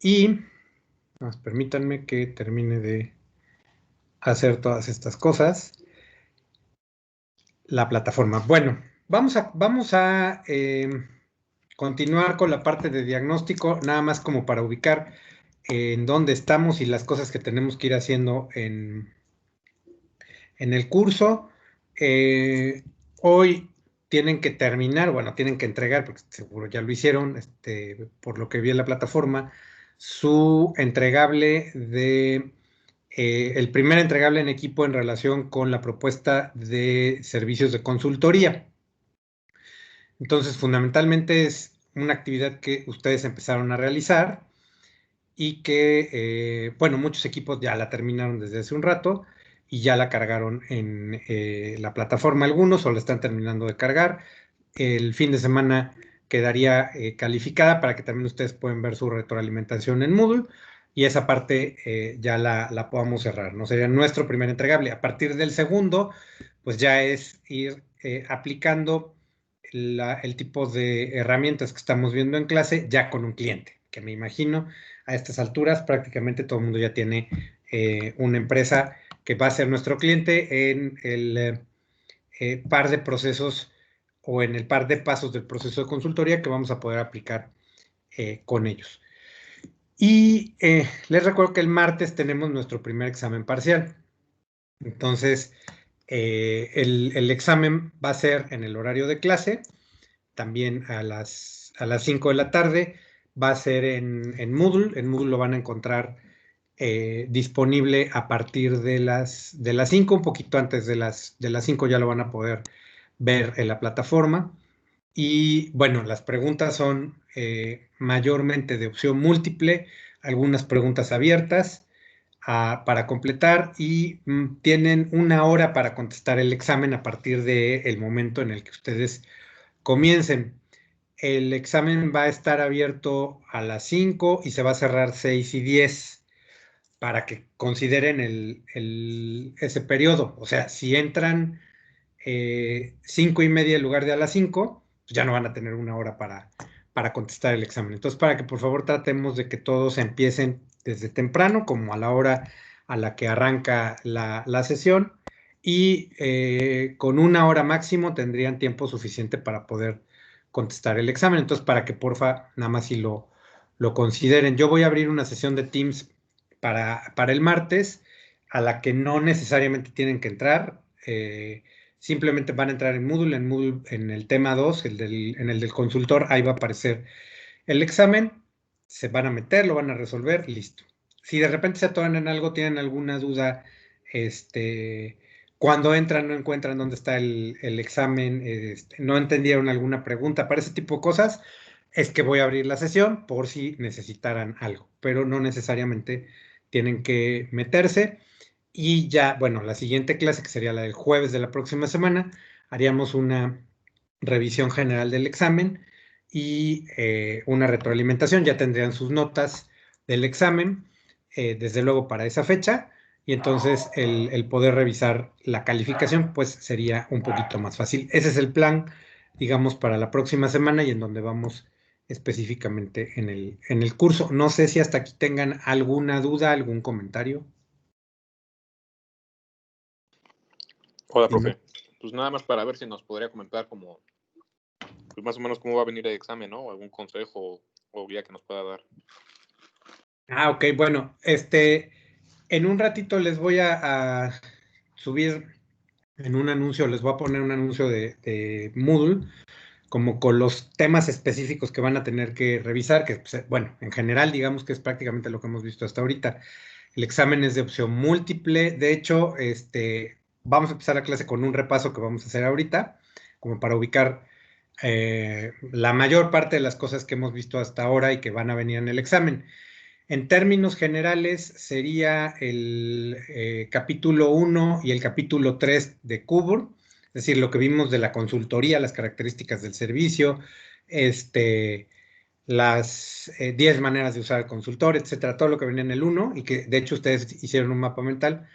Y permítanme que termine de hacer todas estas cosas. La plataforma. Bueno, vamos a continuar con la parte de diagnóstico, nada más como para ubicar en dónde estamos y las cosas que tenemos que ir haciendo en el curso. Hoy tienen que terminar, bueno, tienen que entregar, porque seguro ya lo hicieron, por lo que vi en la plataforma, su entregable de el primer entregable en equipo en relación con la propuesta de servicios de consultoría. Entonces, fundamentalmente es una actividad que ustedes empezaron a realizar y que, bueno, muchos equipos ya la terminaron desde hace un rato y ya la cargaron en la plataforma algunos o la están terminando de cargar. El fin de semana quedaría calificada para que también ustedes puedan ver su retroalimentación en Moodle y esa parte ya la podamos cerrar, ¿no? Sería nuestro primer entregable. A partir del segundo, pues ya es ir aplicando el tipo de herramientas que estamos viendo en clase ya con un cliente, que me imagino a estas alturas prácticamente todo el mundo ya tiene una empresa que va a ser nuestro cliente en el par de procesos o en el par de pasos del proceso de consultoría que vamos a poder aplicar con ellos. Y les recuerdo que el martes tenemos nuestro primer examen parcial. Entonces, el examen va a ser en el horario de clase, también a las 5 de la tarde, va a ser en Moodle. En Moodle lo van a encontrar disponible a partir de las 5, un poquito antes de las 5 ya lo van a poder ver en la plataforma. Y bueno, las preguntas son mayormente de opción múltiple, algunas preguntas abiertas para completar y tienen 1 hora para contestar el examen a partir del momento en el que ustedes comiencen. El examen va a estar abierto a las 5 y se va a cerrar 6:10 para que consideren ese periodo. O sea, si entran 5:30 en lugar de a las 5, pues ya no van a tener 1 hora para contestar el examen. Entonces, para que por favor tratemos de que todos empiecen desde temprano, como a la hora a la que arranca la sesión, y con 1 hora máximo tendrían tiempo suficiente para poder contestar el examen. Entonces, para que porfa, nada más si lo consideren. Yo voy a abrir una sesión de Teams para el martes, a la que no necesariamente tienen que entrar. Simplemente van a entrar en Moodle, en el tema 2, en el del consultor, ahí va a aparecer el examen, se van a meter, lo van a resolver, listo. Si de repente se atoran en algo, tienen alguna duda, cuando entran no encuentran dónde está el examen, no entendieron alguna pregunta, para ese tipo de cosas, es que voy a abrir la sesión por si necesitaran algo, pero no necesariamente tienen que meterse. Y ya, bueno, la siguiente clase, que sería la del jueves de la próxima semana, haríamos una revisión general del examen y una retroalimentación. Ya tendrían sus notas del examen, desde luego para esa fecha, y entonces el poder revisar la calificación, pues sería un poquito más fácil. Ese es el plan, digamos, para la próxima semana y en donde vamos específicamente en el curso. No sé si hasta aquí tengan alguna duda, algún comentario. Hola, profe. Pues nada más para ver si nos podría comentar como, pues más o menos cómo va a venir el examen, ¿no? Algún consejo o guía que nos pueda dar. Ok, bueno, en un ratito les voy a subir en un anuncio, les voy a poner un anuncio de Moodle, como con los temas específicos que van a tener que revisar, que, pues, bueno, en general, digamos que es prácticamente lo que hemos visto hasta ahorita. El examen es de opción múltiple. De hecho, vamos a empezar la clase con un repaso que vamos a hacer ahorita, como para ubicar la mayor parte de las cosas que hes visto hasta ahora y que van a venir en el examen. En términos generales, sería el capítulo 1 y el capítulo 3 de CUBUR, es decir, lo que vimos de la consultoría, las características del servicio, las 10 maneras de usar el consultor, etcétera, todo lo que venía en el 1 y que de hecho ustedes hicieron un mapa mental.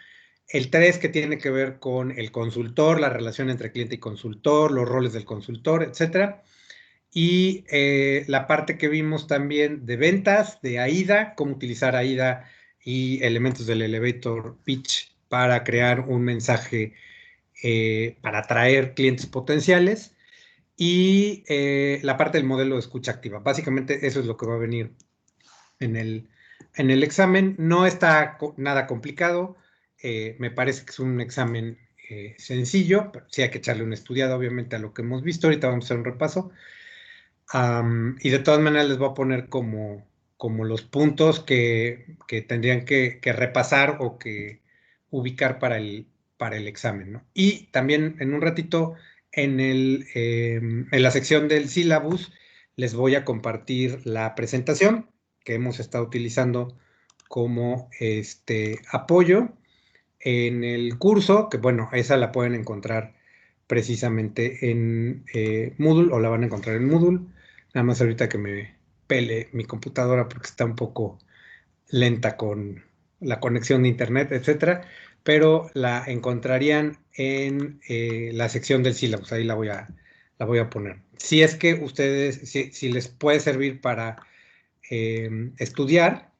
El 3 que tiene que ver con el consultor, la relación entre cliente y consultor, los roles del consultor, etcétera. Y la parte que vimos también de ventas, de AIDA, cómo utilizar AIDA y elementos del elevator pitch para crear un mensaje para atraer clientes potenciales. Y la parte del modelo de escucha activa. Básicamente eso es lo que va a venir en el examen. No está nada complicado. Me parece que es un examen sencillo, pero sí hay que echarle una estudiada, obviamente, a lo que hemos visto. Ahorita vamos a hacer un repaso. Y de todas maneras les voy a poner como los puntos que tendrían que repasar o que ubicar para el examen, ¿no? Y también en un ratito en la sección del syllabus les voy a compartir la presentación que hemos estado utilizando como apoyo en el curso, que bueno, esa la pueden encontrar precisamente en Moodle o la van a encontrar en Moodle. Nada más ahorita que me pele mi computadora porque está un poco lenta con la conexión de internet, etcétera, pero la encontrarían en la sección del syllabus, ahí la voy a poner. Si es que ustedes, si les puede servir para estudiar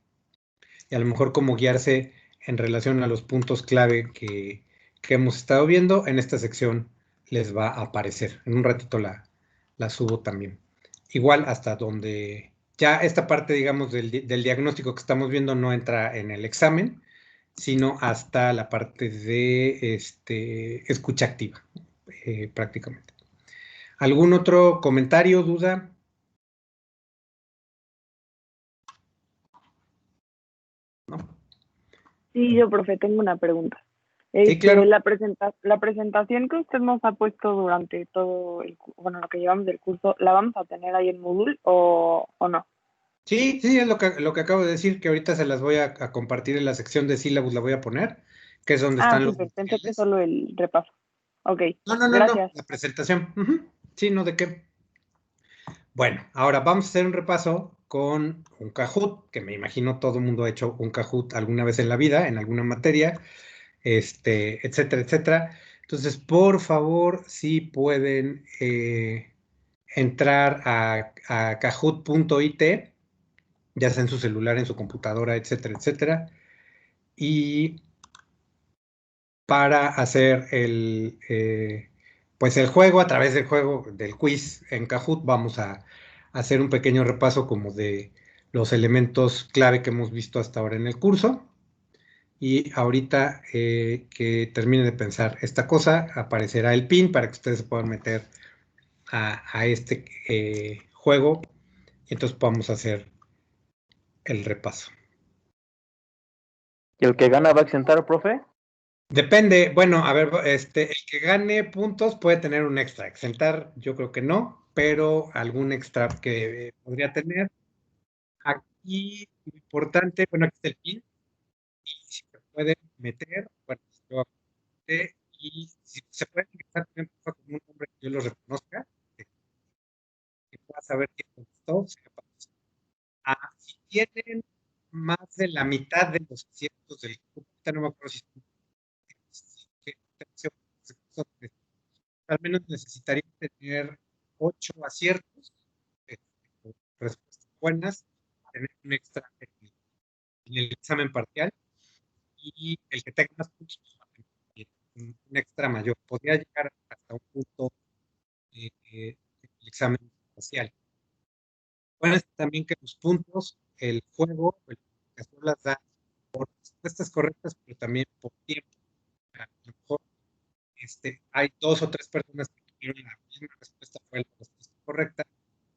y a lo mejor cómo guiarse en relación a los puntos clave que hemos estado viendo, en esta sección les va a aparecer. En un ratito la subo también. Igual hasta donde ya esta parte, digamos, del diagnóstico que estamos viendo no entra en el examen, sino hasta la parte de escucha activa, prácticamente. ¿Algún otro comentario, duda? ¿No? Sí, yo, profe, tengo una pregunta. Sí, claro. La presentación que usted nos ha puesto durante todo lo que llevamos del curso, ¿la vamos a tener ahí en Moodle o no? Sí, sí, es lo que acabo de decir, que ahorita se las voy a compartir en la sección de sílabus, la voy a poner, que es donde Ah, están los súper, pensé que materiales. solo el repaso. Ok, No, no, no, no, gracias. la presentación. Ujú. Sí, no, ¿de qué? Bueno, ahora vamos a hacer un repaso con un Kahoot, que me imagino todo el mundo ha hecho un Kahoot alguna vez en la vida, en alguna materia, etcétera, etcétera. Entonces, por favor, si pueden entrar a kahoot.it, ya sea en su celular, en su computadora, etcétera, etcétera, y para hacer pues el juego, a través del juego, del quiz en Kahoot, vamos a hacer un pequeño repaso como de los elementos clave que hemos visto hasta ahora en el curso. Y ahorita que termine de pensar esta cosa, aparecerá el pin para que ustedes se puedan meter a este juego. Y entonces vamos a hacer el repaso. ¿Y el que gana va a exentar, profe? Depende, bueno, a ver, el que gane puntos puede tener un extra. Exentar, yo creo que no, pero algún extra que podría tener. Aquí, lo importante, bueno, aquí está el pin, y si se puede meter, bueno, yo apunté, y si se puede ingresar también con un nombre que yo lo reconozca, que pueda saber quién contestó. Si tienen más de la mitad de los aciertos del grupo, ahorita no me acuerdo si al menos necesitaría tener 8 aciertos, este, respuestas buenas, tener un extra en el examen parcial, y el que tenga más puntos pues, va a tener un extra mayor. Podría llegar hasta un punto en el examen parcial. Bueno, es también que los puntos, el juego, el calificación las da por respuestas correctas, pero también por tiempo. A lo mejor hay 2 o 3 personas que tuvieron la misma respuesta, fue la respuesta correcta,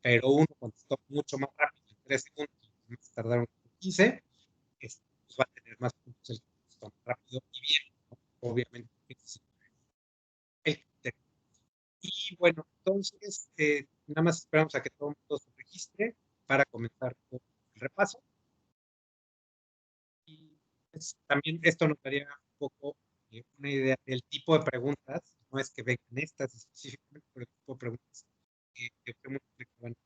pero uno contestó mucho más rápido, en 3 segundos, y los demás tardaron 15, pues va a tener más puntos el que contestó más rápido y bien, ¿no? Obviamente. El criterio. Y bueno, entonces, nada más esperamos a que todo el mundo se registre para comenzar con el repaso. Y pues, también esto nos daría un poco una idea del tipo de preguntas, no es que vengan estas específicamente, pero el tipo de preguntas que van a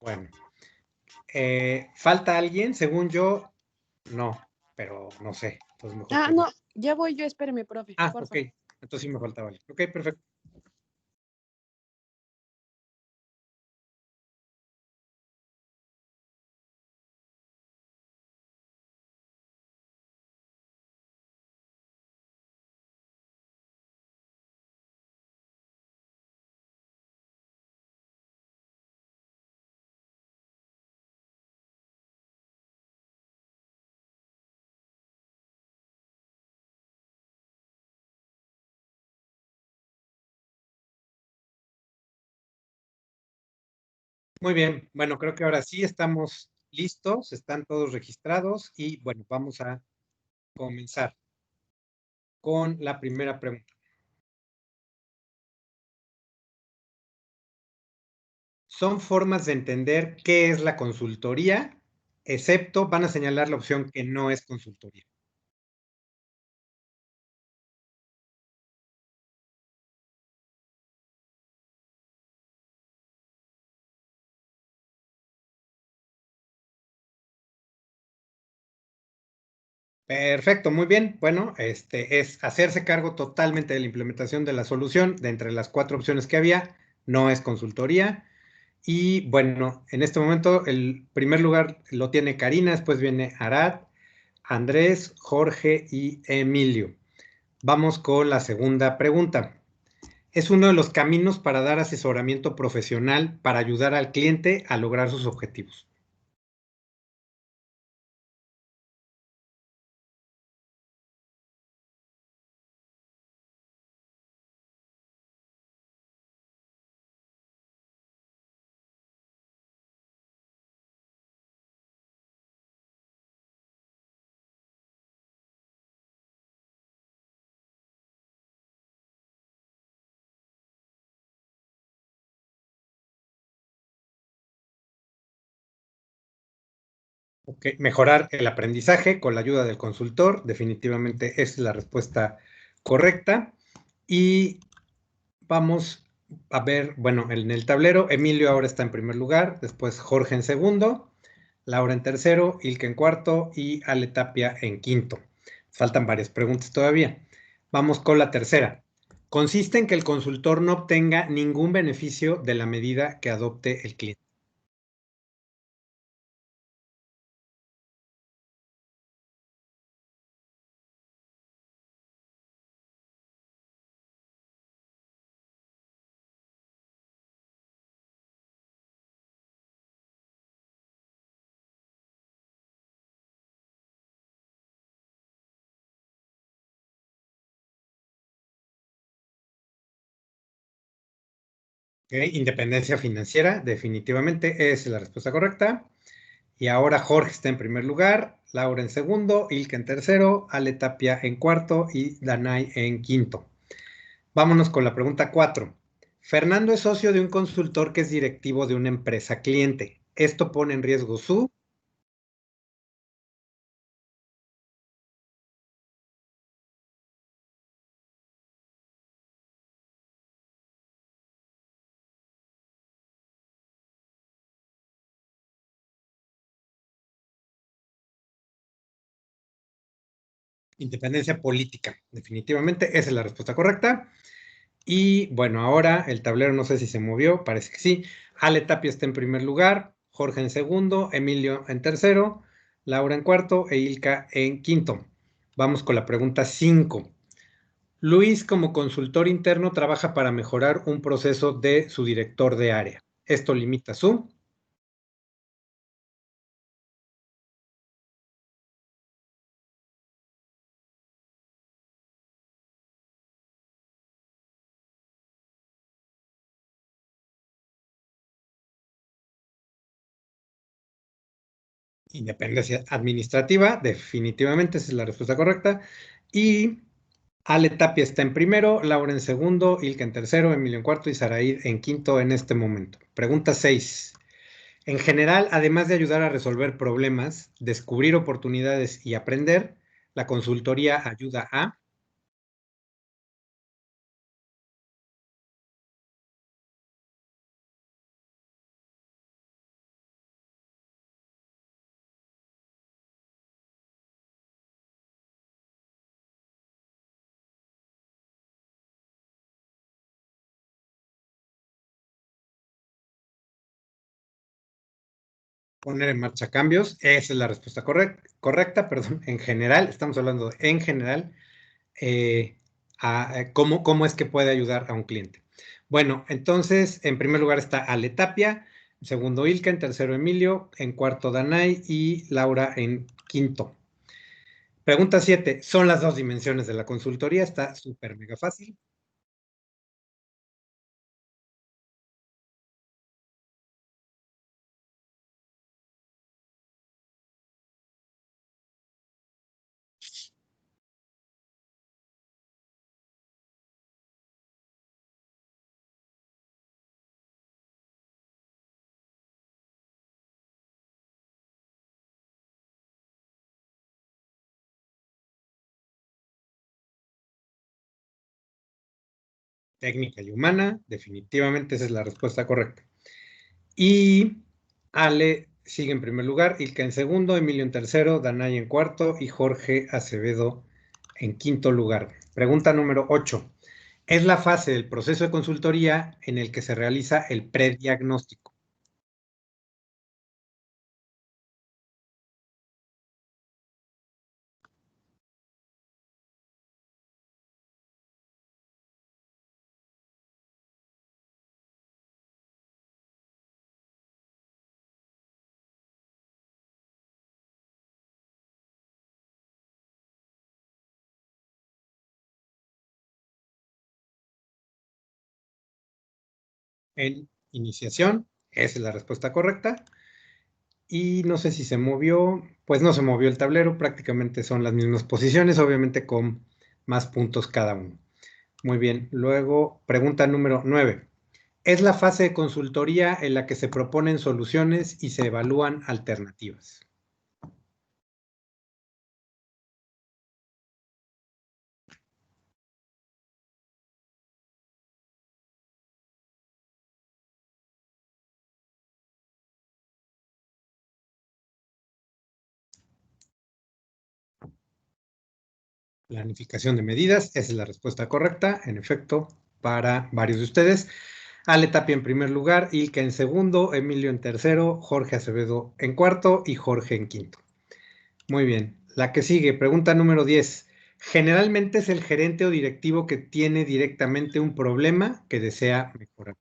Bueno, ¿falta alguien? Según yo, no, pero no sé. Entonces mejor Ah, pregunto. no, ya voy yo, espéreme, profe, Ah, porfa. ok. Entonces sí me faltaba alguien. Ok, perfecto. Muy bien. Bueno, creo que ahora sí estamos listos, están todos registrados y bueno, vamos a comenzar con la primera pregunta. Son formas de entender qué es la consultoría, excepto van a señalar la opción que no es consultoría. Perfecto, muy bien. Bueno, es hacerse cargo totalmente de la implementación de la solución. De entre las 4 opciones que había, no es consultoría. Y bueno, en este momento el primer lugar lo tiene Karina, después viene Arad, Andrés, Jorge y Emilio. Vamos con la segunda pregunta. Es uno de los caminos para dar asesoramiento profesional para ayudar al cliente a lograr sus objetivos. Ok, mejorar el aprendizaje con la ayuda del consultor, definitivamente es la respuesta correcta. Y vamos a ver, bueno, en el tablero, Emilio ahora está en primer lugar, después Jorge en segundo, Laura en tercero, Ilke en cuarto y Ale Tapia en quinto. Faltan varias preguntas todavía. Vamos con la tercera. Consiste en que el consultor no obtenga ningún beneficio de la medida que adopte el cliente. ¿Ok? Independencia financiera, definitivamente es la respuesta correcta. Y ahora Jorge está en primer lugar, Laura en segundo, Ilke en tercero, Ale Tapia en cuarto y Danay en quinto. Vámonos con la pregunta 4. Fernando es socio de un consultor que es directivo de una empresa cliente. ¿Esto pone en riesgo su independencia política? Definitivamente esa es la respuesta correcta. Y bueno, ahora el tablero no sé si se movió, parece que sí. Ale Tapia está en primer lugar, Jorge en segundo, Emilio en tercero, Laura en cuarto e Ilka en quinto. Vamos con la pregunta 5. Luis, como consultor interno, trabaja para mejorar un proceso de su director de área. Esto limita su independencia administrativa. Definitivamente esa es la respuesta correcta. Y Ale Tapia está en primero, Laura en segundo, Ilka en tercero, Emilio en cuarto y Saraid en quinto en este momento. Pregunta 6. En general, además de ayudar a resolver problemas, descubrir oportunidades y aprender, la consultoría ayuda a poner en marcha cambios. Esa es la respuesta correcta, perdón. En general, estamos hablando de, en general, cómo es que puede ayudar a un cliente. Bueno, entonces, en primer lugar está Ale Tapia, en segundo Ilka, en tercero Emilio, en cuarto Danay y Laura en quinto. Pregunta 7. Son las dos dimensiones de la consultoría. Está súper mega fácil. Técnica y humana, definitivamente esa es la respuesta correcta. Y Ale sigue en primer lugar, Ilka en segundo, Emilio en tercero, Danay en cuarto y Jorge Acevedo en quinto lugar. Pregunta número 8. Es la fase del proceso de consultoría en el que se realiza el prediagnóstico. En iniciación, esa es la respuesta correcta. Y no sé si se movió, pues no se movió el tablero, prácticamente son las mismas posiciones, obviamente con más puntos cada uno. Muy bien, luego pregunta número 9. Es la fase de consultoría en la que se proponen soluciones y se evalúan alternativas. Planificación de medidas, esa es la respuesta correcta, en efecto, para varios de ustedes. Ale Tapia en primer lugar, Ilka en segundo, Emilio en tercero, Jorge Acevedo en cuarto y Jorge en quinto. Muy bien. La que sigue, pregunta número 10. Generalmente es el gerente o directivo que tiene directamente un problema que desea mejorar.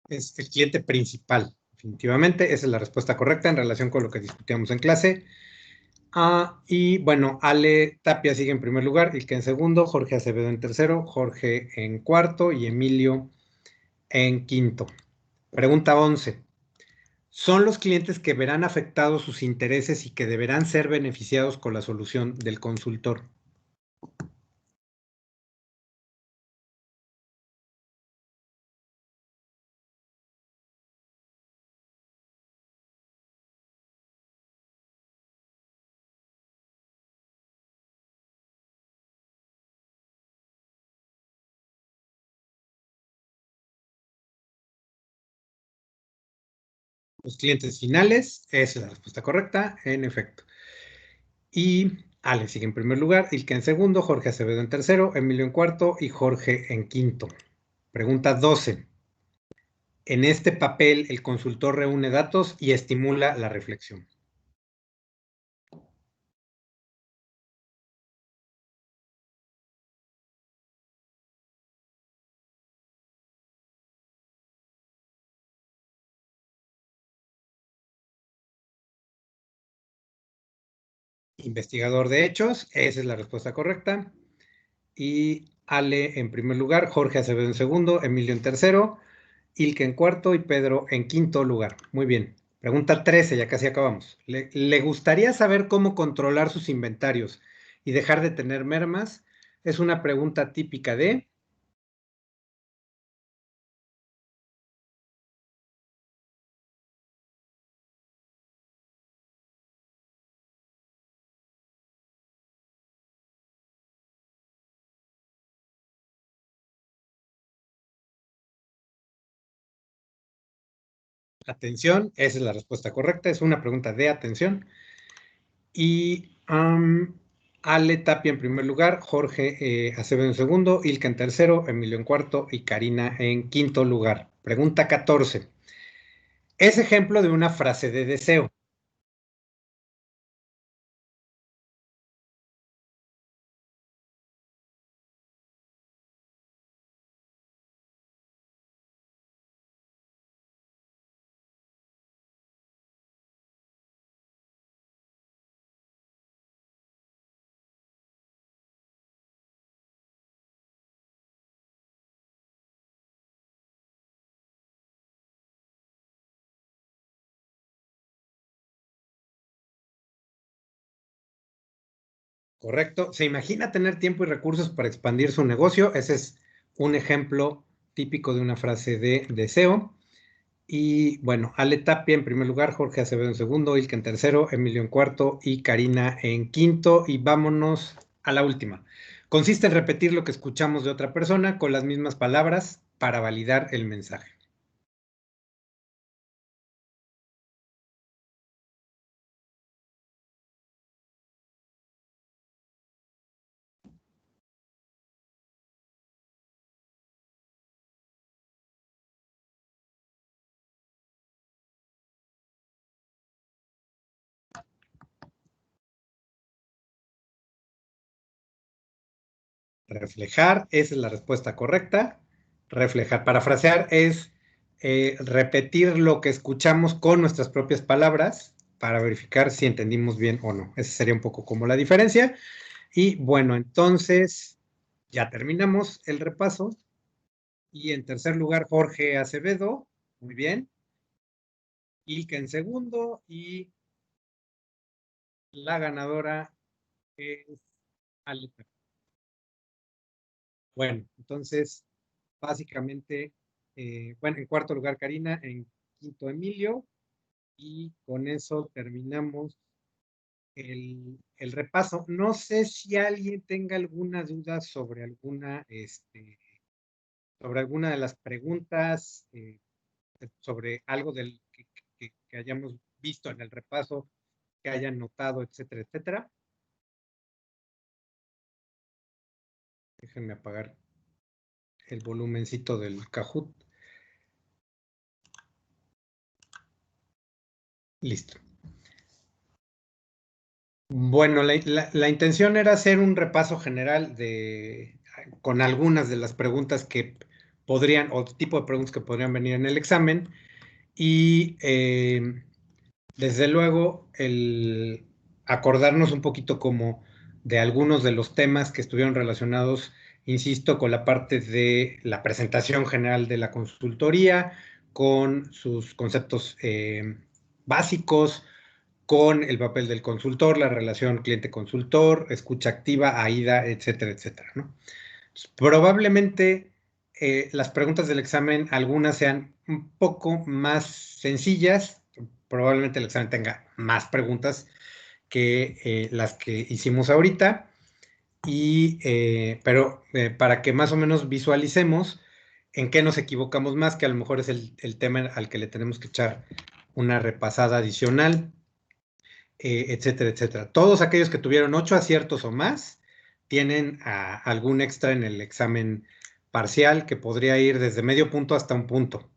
Es el cliente principal, definitivamente. Esa es la respuesta correcta en relación con lo que discutíamos en clase. Y bueno, Ale Tapia sigue en primer lugar, Ilka en segundo, Jorge Acevedo en tercero, Jorge en cuarto y Emilio en quinto. Pregunta 11. Son los clientes que verán afectados sus intereses y que deberán ser beneficiados con la solución del consultor. Los clientes finales, esa es la respuesta correcta, en efecto. Y Ale sigue en primer lugar, Ilka en segundo, Jorge Acevedo en tercero, Emilio en cuarto y Jorge en quinto. Pregunta 12. En este papel, el consultor reúne datos y estimula la reflexión. Investigador de hechos, esa es la respuesta correcta. Y Ale en primer lugar, Jorge Acevedo en segundo, Emilio en tercero, Ilke en cuarto y Pedro en quinto lugar. Muy bien. Pregunta 13, ya casi acabamos. ¿Le gustaría saber cómo controlar sus inventarios y dejar de tener mermas? Es una pregunta típica de... Atención, esa es la respuesta correcta. Es una pregunta de atención. Y Ale Tapia en primer lugar, Jorge Acevedo en segundo, Ilka en tercero, Emilio en cuarto y Karina en quinto lugar. Pregunta 14. Es ejemplo de una frase de deseo. Correcto. ¿Se imagina tener tiempo y recursos para expandir su negocio? Ese es un ejemplo típico de una frase de deseo. Y bueno, Ale Tapia en primer lugar, Jorge Acevedo en segundo, Ilka en tercero, Emilio en cuarto y Karina en quinto. Y vámonos a la última. Consiste en repetir lo que escuchamos de otra persona con las mismas palabras para validar el mensaje. Reflejar, esa es la respuesta correcta. Reflejar, parafrasear es repetir lo que escuchamos con nuestras propias palabras para verificar si entendimos bien o no. Esa sería un poco como la diferencia. Y bueno, entonces ya terminamos el repaso. Y en tercer lugar, Jorge Acevedo. Muy bien. Ilka en segundo. Y la ganadora es Aleta. Bueno, entonces, básicamente, bueno, en cuarto lugar Karina, en quinto Emilio, y con eso terminamos el repaso. No sé si alguien tenga alguna duda sobre alguna de las preguntas, sobre algo que hayamos visto en el repaso, que hayan notado, etcétera, etcétera. Déjenme apagar el volumencito del Kahoot. Listo. Bueno, la intención era hacer un repaso general con algunas de las preguntas que podrían, o tipo de preguntas que podrían venir en el examen. Y desde luego, el acordarnos un poquito como de algunos de los temas que estuvieron relacionados, insisto, con la parte de la presentación general de la consultoría, con sus conceptos básicos, con el papel del consultor, la relación cliente-consultor, escucha activa, AIDA, etcétera, etcétera, ¿no? Probablemente las preguntas del examen, algunas sean un poco más sencillas, probablemente el examen tenga más preguntas que las que hicimos ahorita, pero para que más o menos visualicemos en qué nos equivocamos más, que a lo mejor es el tema al que le tenemos que echar una repasada adicional, etcétera, etcétera. Todos aquellos que tuvieron 8 aciertos o más tienen algún extra en el examen parcial que podría ir desde medio punto hasta un punto.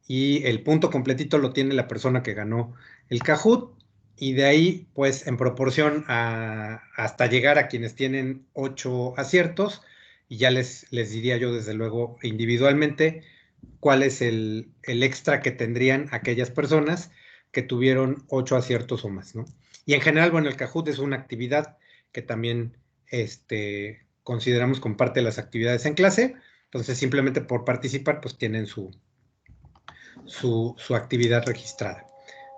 Y el punto completito lo tiene la persona que ganó el Kahoot. Y de ahí, pues, en proporción hasta llegar a quienes tienen 8 aciertos, y ya les diría yo, desde luego, individualmente, cuál es el extra que tendrían aquellas personas que tuvieron 8 aciertos o más, ¿no? Y en general, bueno, el Kahoot es una actividad que también consideramos como parte de las actividades en clase. Entonces, simplemente por participar, pues tienen su actividad registrada.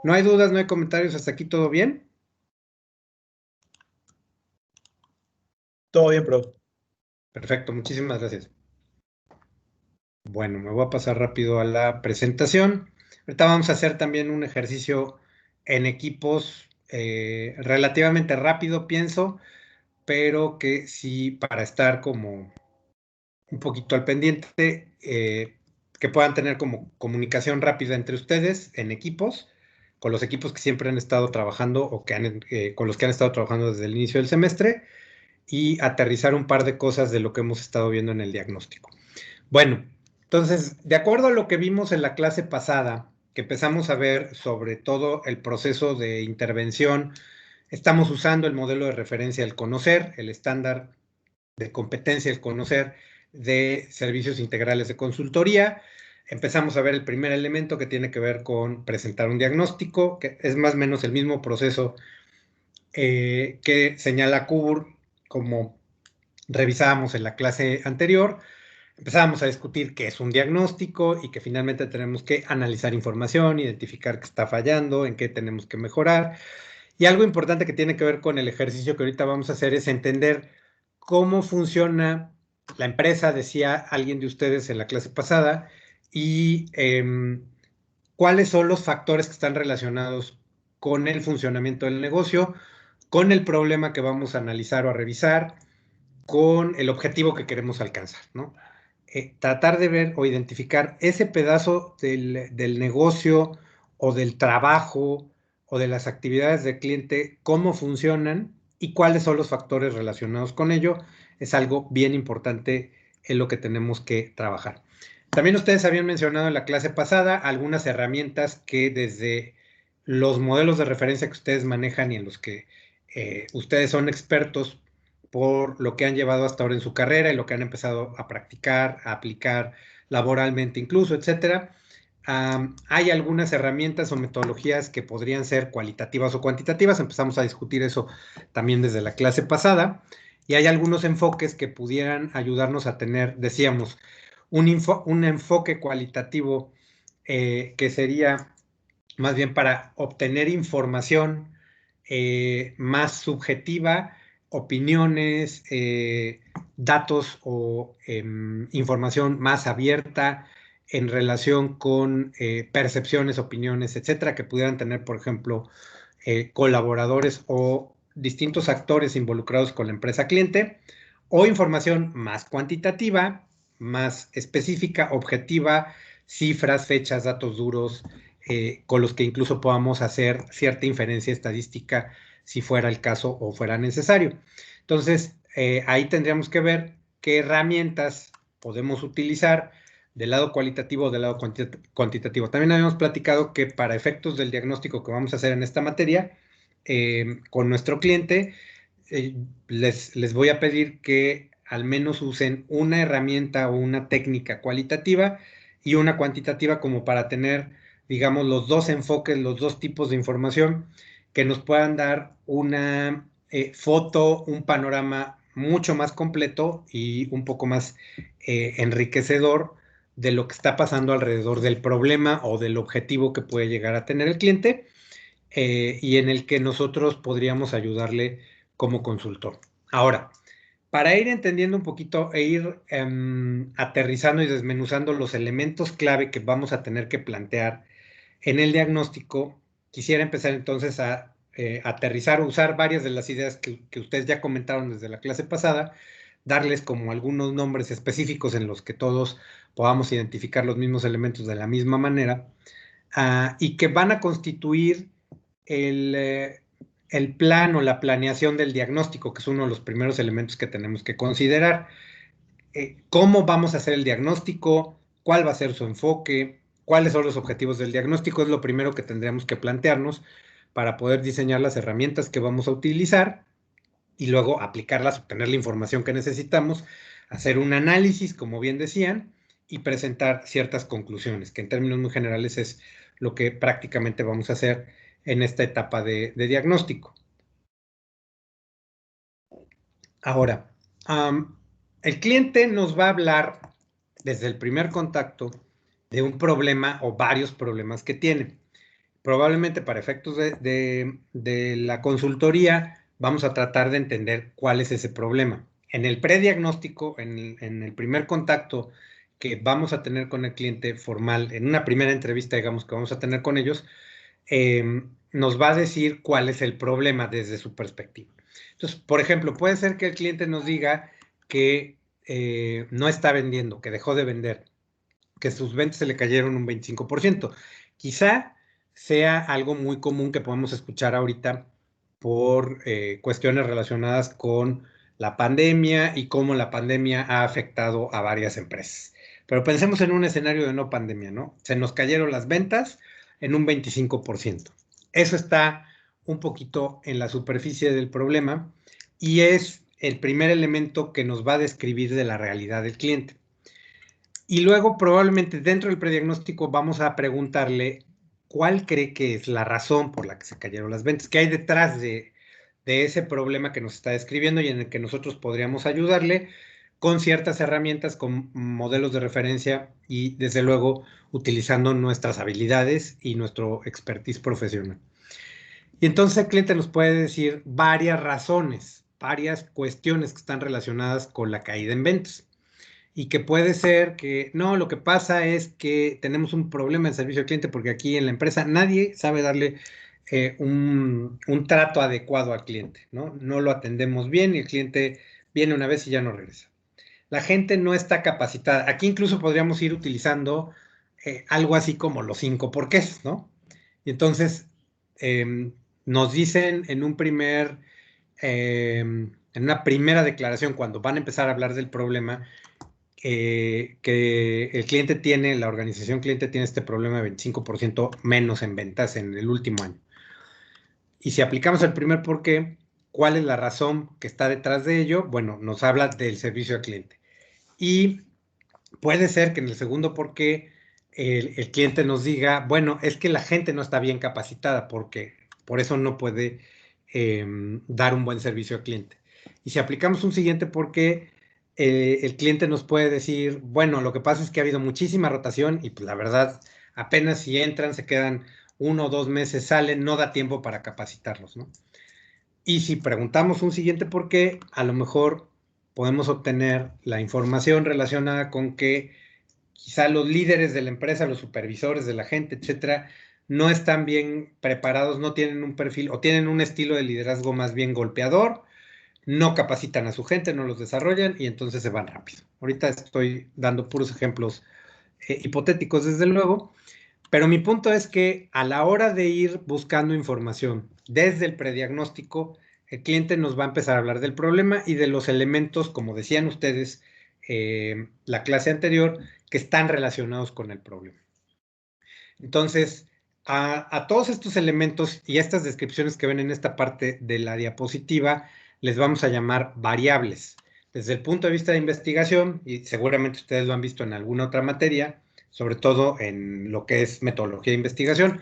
No hay dudas, no hay comentarios, hasta aquí todo bien. Todo bien, pro. Perfecto, muchísimas gracias. Bueno, me voy a pasar rápido a la presentación. Ahorita vamos a hacer también un ejercicio en equipos relativamente rápido, pienso, pero que sí, para estar como un poquito al pendiente, que puedan tener como comunicación rápida entre ustedes en equipos, con los equipos que siempre han estado trabajando o con los que han estado trabajando desde el inicio del semestre, y aterrizar un par de cosas de lo que hemos estado viendo en el diagnóstico. Bueno, entonces, de acuerdo a lo que vimos en la clase pasada, que empezamos a ver sobre todo el proceso de intervención, estamos usando el modelo de referencia del conocer, el estándar de competencia del conocer de servicios integrales de consultoría. Empezamos a ver el primer elemento que tiene que ver con presentar un diagnóstico, que es más o menos el mismo proceso que señala Kubur, como revisábamos en la clase anterior. Empezábamos a discutir qué es un diagnóstico y que finalmente tenemos que analizar información, identificar qué está fallando, en qué tenemos que mejorar. Y algo importante que tiene que ver con el ejercicio que ahorita vamos a hacer es entender cómo funciona la empresa, decía alguien de ustedes en la clase pasada, y cuáles son los factores que están relacionados con el funcionamiento del negocio, con el problema que vamos a analizar o a revisar, con el objetivo que queremos alcanzar, ¿no? Tratar de ver o identificar ese pedazo del negocio o del trabajo o de las actividades del cliente, cómo funcionan y cuáles son los factores relacionados con ello, es algo bien importante en lo que tenemos que trabajar. También ustedes habían mencionado en la clase pasada algunas herramientas que desde los modelos de referencia que ustedes manejan y en los que ustedes son expertos por lo que han llevado hasta ahora en su carrera y lo que han empezado a practicar, a aplicar laboralmente incluso, etcétera. Hay algunas herramientas o metodologías que podrían ser cualitativas o cuantitativas. Empezamos a discutir eso también desde la clase pasada. Y hay algunos enfoques que pudieran ayudarnos a tener, decíamos, un enfoque cualitativo que sería más bien para obtener información más subjetiva, opiniones, datos o información más abierta en relación con percepciones, opiniones, etcétera, que pudieran tener, por ejemplo, colaboradores o distintos actores involucrados con la empresa cliente, o información más cuantitativa, más específica, objetiva, cifras, fechas, datos duros, con los que incluso podamos hacer cierta inferencia estadística si fuera el caso o fuera necesario. Entonces, ahí tendríamos que ver qué herramientas podemos utilizar del lado cualitativo o del lado cuantitativo. También habíamos platicado que para efectos del diagnóstico que vamos a hacer en esta materia, con nuestro cliente, les voy a pedir que al menos usen una herramienta o una técnica cualitativa y una cuantitativa como para tener, digamos, los dos enfoques, los dos tipos de información que nos puedan dar una foto, un panorama mucho más completo y un poco más enriquecedor de lo que está pasando alrededor del problema o del objetivo que puede llegar a tener el cliente y en el que nosotros podríamos ayudarle como consultor. Ahora, para ir entendiendo un poquito e ir aterrizando y desmenuzando los elementos clave que vamos a tener que plantear en el diagnóstico, quisiera empezar entonces a aterrizar o usar varias de las ideas que ustedes ya comentaron desde la clase pasada, darles como algunos nombres específicos en los que todos podamos identificar los mismos elementos de la misma manera y que van a constituir el plan o la planeación del diagnóstico, que es uno de los primeros elementos que tenemos que considerar. ¿Cómo vamos a hacer el diagnóstico? ¿Cuál va a ser su enfoque? ¿Cuáles son los objetivos del diagnóstico? Es lo primero que tendríamos que plantearnos para poder diseñar las herramientas que vamos a utilizar y luego aplicarlas, obtener la información que necesitamos, hacer un análisis, como bien decían, y presentar ciertas conclusiones, que en términos muy generales es lo que prácticamente vamos a hacer en esta etapa de diagnóstico. Ahora, el cliente nos va a hablar desde el primer contacto de un problema o varios problemas que tiene. Probablemente para efectos de la consultoría vamos a tratar de entender cuál es ese problema. En el prediagnóstico, en el primer contacto que vamos a tener con el cliente formal, en una primera entrevista, digamos, que vamos a tener con ellos, nos va a decir cuál es el problema desde su perspectiva. Entonces, por ejemplo, puede ser que el cliente nos diga que no está vendiendo, que dejó de vender, que sus ventas se le cayeron un 25%. Quizá sea algo muy común que podemos escuchar ahorita por cuestiones relacionadas con la pandemia y cómo la pandemia ha afectado a varias empresas. Pero pensemos en un escenario de no pandemia, ¿no? Se nos cayeron las ventas en un 25%. Eso está un poquito en la superficie del problema y es el primer elemento que nos va a describir de la realidad del cliente. Y luego probablemente dentro del prediagnóstico vamos a preguntarle cuál cree que es la razón por la que se cayeron las ventas, qué hay detrás de ese problema que nos está describiendo y en el que nosotros podríamos ayudarle con ciertas herramientas, con modelos de referencia y desde luego utilizando nuestras habilidades y nuestro expertise profesional. Y entonces el cliente nos puede decir varias razones, varias cuestiones que están relacionadas con la caída en ventas. Y que puede ser que, no, lo que pasa es que tenemos un problema en servicio al cliente porque aquí en la empresa nadie sabe darle un trato adecuado al cliente, ¿no? No lo atendemos bien y el cliente viene una vez y ya no regresa. La gente no está capacitada. Aquí incluso podríamos ir utilizando algo así como los 5 porqués, ¿no? Y entonces nos dicen en una primera declaración, cuando van a empezar a hablar del problema, que el cliente tiene, la organización cliente tiene este problema de 25% menos en ventas en el último año. Y si aplicamos el primer por qué, ¿cuál es la razón que está detrás de ello? Bueno, nos habla del servicio al cliente. Y puede ser que en el segundo por qué el cliente nos diga, bueno, es que la gente no está bien capacitada porque por eso no puede dar un buen servicio al cliente. Y si aplicamos un siguiente por qué, el cliente nos puede decir, bueno, lo que pasa es que ha habido muchísima rotación y pues la verdad, apenas si entran, se quedan 1 o 2 meses, salen, no da tiempo para capacitarlos, ¿no? Y si preguntamos un siguiente por qué, a lo mejor podemos obtener la información relacionada con que quizá los líderes de la empresa, los supervisores de la gente, etcétera, no están bien preparados, no tienen un perfil o tienen un estilo de liderazgo más bien golpeador, no capacitan a su gente, no los desarrollan y entonces se van rápido. Ahorita estoy dando puros ejemplos hipotéticos, desde luego, pero mi punto es que a la hora de ir buscando información desde el prediagnóstico, el cliente nos va a empezar a hablar del problema y de los elementos, como decían ustedes, la clase anterior, que están relacionados con el problema. Entonces, a todos estos elementos y estas descripciones que ven en esta parte de la diapositiva, les vamos a llamar variables. Desde el punto de vista de investigación, y seguramente ustedes lo han visto en alguna otra materia, sobre todo en lo que es metodología de investigación,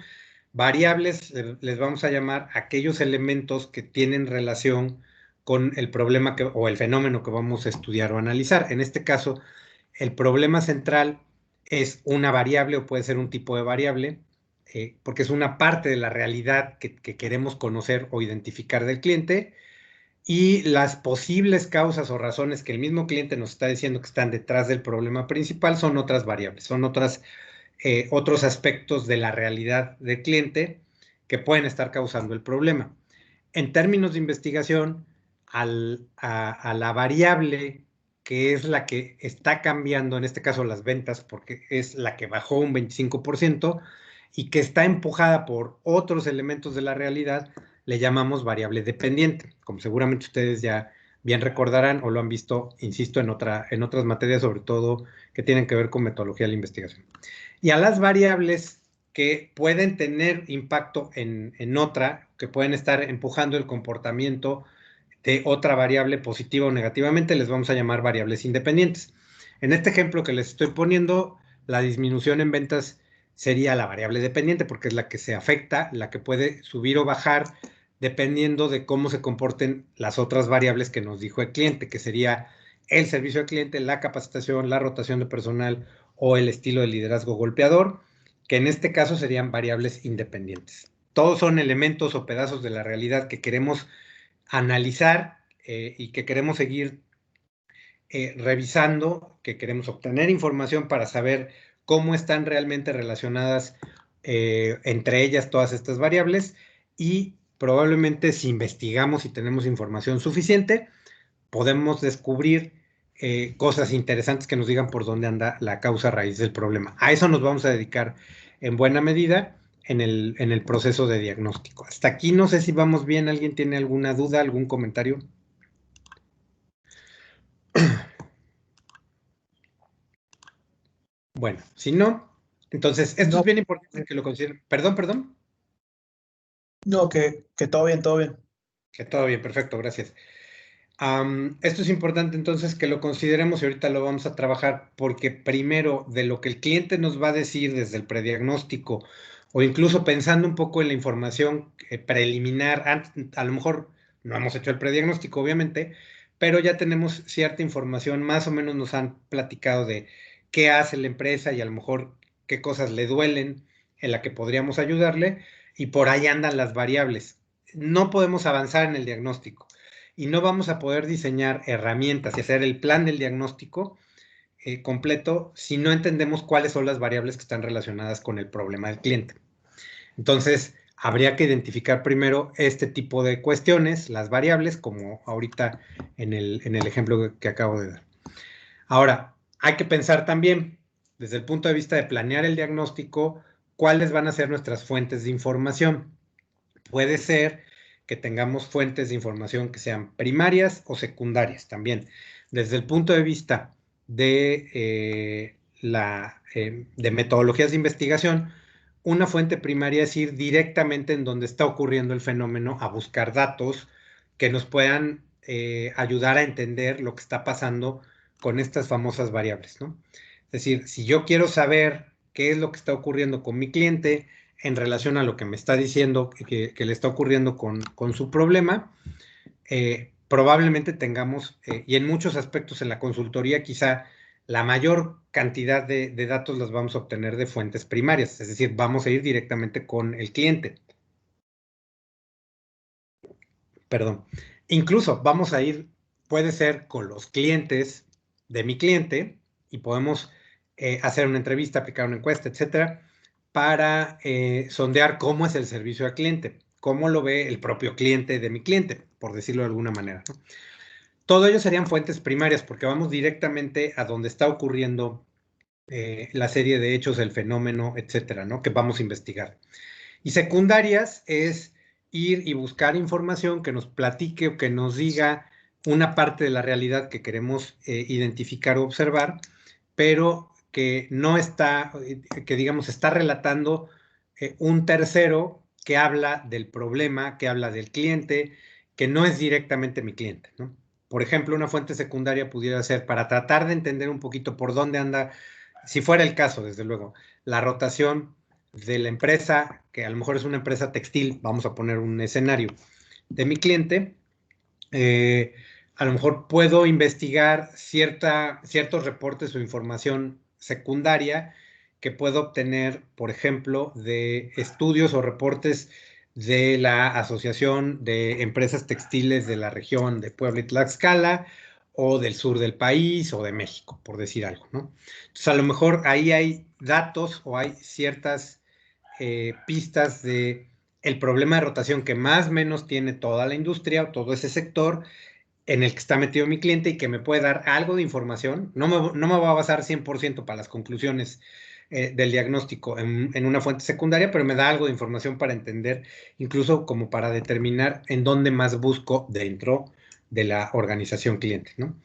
variables les vamos a llamar aquellos elementos que tienen relación con el problema o el fenómeno que vamos a estudiar o analizar. En este caso, el problema central es una variable o puede ser un tipo de variable, porque es una parte de la realidad que queremos conocer o identificar del cliente, y las posibles causas o razones que el mismo cliente nos está diciendo que están detrás del problema principal son otras variables, son otros aspectos de la realidad del cliente que pueden estar causando el problema. En términos de investigación, a la variable que es la que está cambiando, en este caso las ventas, porque es la que bajó un 25% y que está empujada por otros elementos de la realidad, le llamamos variable dependiente, como seguramente ustedes ya bien recordarán o lo han visto, insisto, en otras materias, sobre todo que tienen que ver con metodología de la investigación. Y a las variables que pueden tener impacto en otra, que pueden estar empujando el comportamiento de otra variable positiva o negativamente, les vamos a llamar variables independientes. En este ejemplo que les estoy poniendo, la disminución en ventas sería la variable dependiente porque es la que se afecta, la que puede subir o bajar dependiendo de cómo se comporten las otras variables que nos dijo el cliente, que sería el servicio al cliente, la capacitación, la rotación de personal o el estilo de liderazgo golpeador, que en este caso serían variables independientes. Todos son elementos o pedazos de la realidad que queremos analizar y que queremos seguir revisando, que queremos obtener información para saber cómo están realmente relacionadas entre ellas todas estas variables y probablemente si investigamos y tenemos información suficiente, podemos descubrir cosas interesantes que nos digan por dónde anda la causa raíz del problema. A eso nos vamos a dedicar en buena medida en el proceso de diagnóstico. Hasta aquí no sé si vamos bien. ¿Alguien tiene alguna duda, algún comentario? Bueno, si no, entonces esto es bien importante que lo consideren. Perdón. No, que todo bien, todo bien. Que todo bien, perfecto, gracias. Esto es importante entonces que lo consideremos y ahorita lo vamos a trabajar porque primero de lo que el cliente nos va a decir desde el prediagnóstico o incluso pensando un poco en la información preliminar, a lo mejor no hemos hecho el prediagnóstico obviamente, pero ya tenemos cierta información, más o menos nos han platicado de qué hace la empresa y a lo mejor qué cosas le duelen en la que podríamos ayudarle y por ahí andan las variables. No podemos avanzar en el diagnóstico y no vamos a poder diseñar herramientas y hacer el plan del diagnóstico completo si no entendemos cuáles son las variables que están relacionadas con el problema del cliente. Entonces, habría que identificar primero este tipo de cuestiones, las variables, como ahorita en el ejemplo que acabo de dar. Ahora, hay que pensar también, desde el punto de vista de planear el diagnóstico, cuáles van a ser nuestras fuentes de información. Puede ser que tengamos fuentes de información que sean primarias o secundarias también. Desde el punto de vista de metodologías de investigación, una fuente primaria es ir directamente en donde está ocurriendo el fenómeno a buscar datos que nos puedan ayudar a entender lo que está pasando con estas famosas variables, ¿no? Es decir, si yo quiero saber qué es lo que está ocurriendo con mi cliente en relación a lo que me está diciendo que le está ocurriendo con su problema, probablemente tengamos, y en muchos aspectos en la consultoría quizá la mayor cantidad de datos las vamos a obtener de fuentes primarias, es decir, vamos a ir directamente con el cliente. Perdón. Incluso vamos a ir, puede ser con los clientes de mi cliente y podemos hacer una entrevista, aplicar una encuesta, etcétera, para sondear cómo es el servicio al cliente, cómo lo ve el propio cliente de mi cliente, por decirlo de alguna manera, ¿no? Todo ello serían fuentes primarias porque vamos directamente a donde está ocurriendo la serie de hechos, el fenómeno, etcétera, ¿no? Que vamos a investigar. Y secundarias es ir y buscar información que nos platique o que nos diga una parte de la realidad que queremos identificar o observar, pero que no está, que digamos, está relatando un tercero que habla del problema, que habla del cliente, que no es directamente mi cliente, ¿no? Por ejemplo, una fuente secundaria pudiera ser para tratar de entender un poquito por dónde anda, si fuera el caso, desde luego, la rotación de la empresa, que a lo mejor es una empresa textil, vamos a poner un escenario de mi cliente, a lo mejor puedo investigar ciertos reportes o información secundaria que puedo obtener, por ejemplo, de estudios o reportes de la Asociación de Empresas Textiles de la región de Puebla y Tlaxcala, o del sur del país, o de México, por decir algo, ¿no? Entonces, a lo mejor ahí hay datos o hay ciertas pistas de el problema de rotación que más o menos tiene toda la industria o todo ese sector en el que está metido mi cliente y que me puede dar algo de información. No me va a basar 100% para las conclusiones del diagnóstico en una fuente secundaria, pero me da algo de información para entender, incluso como para determinar en dónde más busco dentro de la organización cliente, ¿no?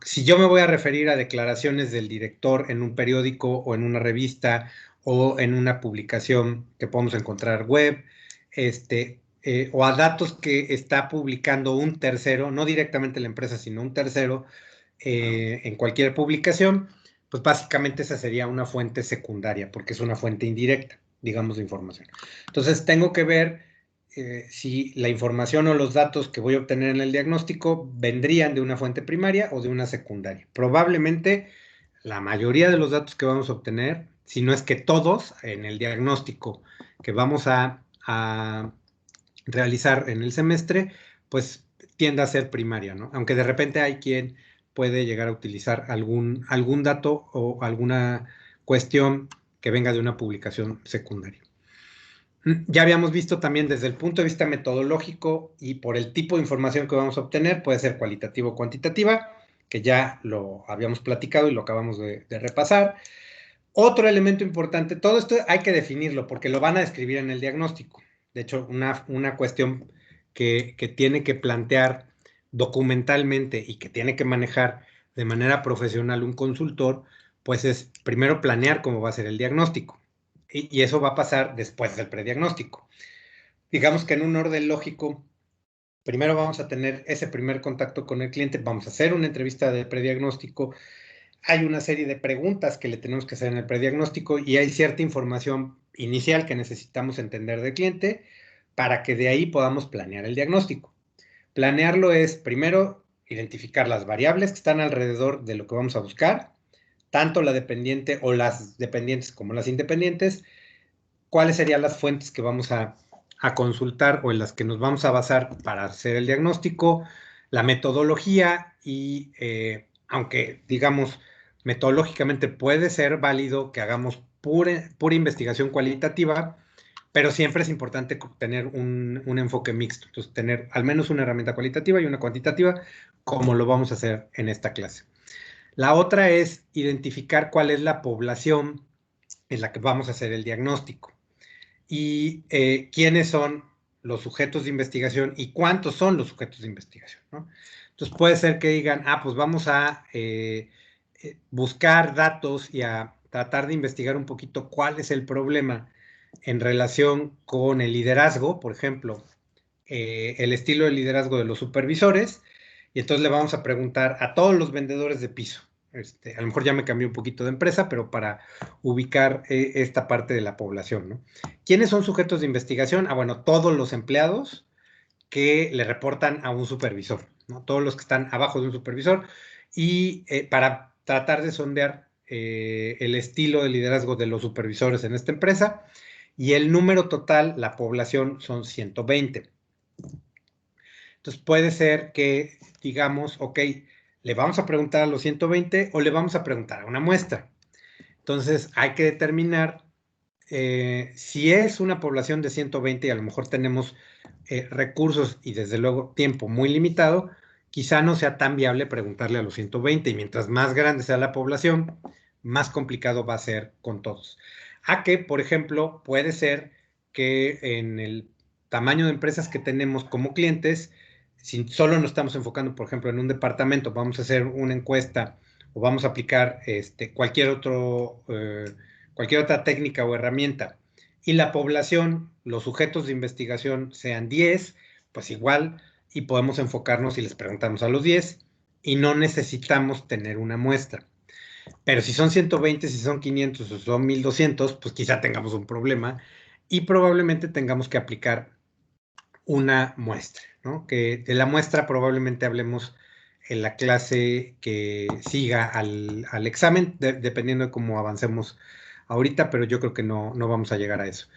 Si yo me voy a referir a declaraciones del director en un periódico o en una revista o en una publicación que podemos encontrar web, o a datos que está publicando un tercero, no directamente la empresa, sino un tercero, en cualquier publicación, pues básicamente esa sería una fuente secundaria, porque es una fuente indirecta, digamos, de información. Entonces tengo que ver si la información o los datos que voy a obtener en el diagnóstico vendrían de una fuente primaria o de una secundaria. Probablemente la mayoría de los datos que vamos a obtener, si no es que todos, en el diagnóstico que vamos a realizar en el semestre, pues tiende a ser primaria, ¿no? Aunque de repente hay quien puede llegar a utilizar algún dato o alguna cuestión que venga de una publicación secundaria. Ya habíamos visto también desde el punto de vista metodológico y por el tipo de información que vamos a obtener, puede ser cualitativa o cuantitativa. que ya lo habíamos platicado y lo acabamos de repasar. Otro elemento importante, todo esto hay que definirlo porque lo van a describir en el diagnóstico. De hecho, una cuestión que tiene que plantear documentalmente y que tiene que manejar de manera profesional un consultor, pues es primero planear cómo va a ser el diagnóstico. Y eso va a pasar después del prediagnóstico. Digamos que en un orden lógico, primero vamos a tener ese primer contacto con el cliente, vamos a hacer una entrevista de prediagnóstico. Hay una serie de preguntas que le tenemos que hacer en el prediagnóstico y hay cierta información inicial que necesitamos entender del cliente para que de ahí podamos planear el diagnóstico. Planearlo es, primero, identificar las variables que están alrededor de lo que vamos a buscar, tanto la dependiente o las dependientes como las independientes, cuáles serían las fuentes que vamos a consultar o en las que nos vamos a basar para hacer el diagnóstico, la metodología y, aunque digamos, metodológicamente puede ser válido que hagamos pura investigación cualitativa, pero siempre es importante tener un enfoque mixto, entonces tener al menos una herramienta cualitativa y una cuantitativa, como lo vamos a hacer en esta clase. La otra es identificar cuál es la población en la que vamos a hacer el diagnóstico y quiénes son los sujetos de investigación y cuántos son los sujetos de investigación, ¿no? Entonces puede ser que digan, pues vamos a buscar datos y a tratar de investigar un poquito cuál es el problema en relación con el liderazgo, por ejemplo, el estilo de liderazgo de los supervisores, y entonces le vamos a preguntar a todos los vendedores de piso. A lo mejor ya me cambié un poquito de empresa, pero para ubicar esta parte de la población, ¿no? ¿Quiénes son sujetos de investigación? Bueno, todos los empleados que le reportan a un supervisor, ¿no? Todos los que están abajo de un supervisor, y para tratar de sondear el estilo de liderazgo de los supervisores en esta empresa, y el número total, la población, son 120. Entonces puede ser que digamos, ok, le vamos a preguntar a los 120 o le vamos a preguntar a una muestra. Entonces hay que determinar si es una población de 120 y a lo mejor tenemos recursos y desde luego tiempo muy limitado, quizá no sea tan viable preguntarle a los 120 y mientras más grande sea la población, más complicado va a ser con todos. A que, por ejemplo, puede ser que en el tamaño de empresas que tenemos como clientes, si solo nos estamos enfocando, por ejemplo, en un departamento, vamos a hacer una encuesta o vamos a aplicar cualquier otra técnica o herramienta y la población, los sujetos de investigación sean 10, pues igual y podemos enfocarnos y les preguntamos a los 10 y no necesitamos tener una muestra. Pero si son 120, si son 500 o son 1200, pues quizá tengamos un problema y probablemente tengamos que aplicar una muestra, ¿no? Que de la muestra probablemente hablemos en la clase que siga al examen, dependiendo de cómo avancemos ahorita, pero yo creo que no vamos a llegar a eso.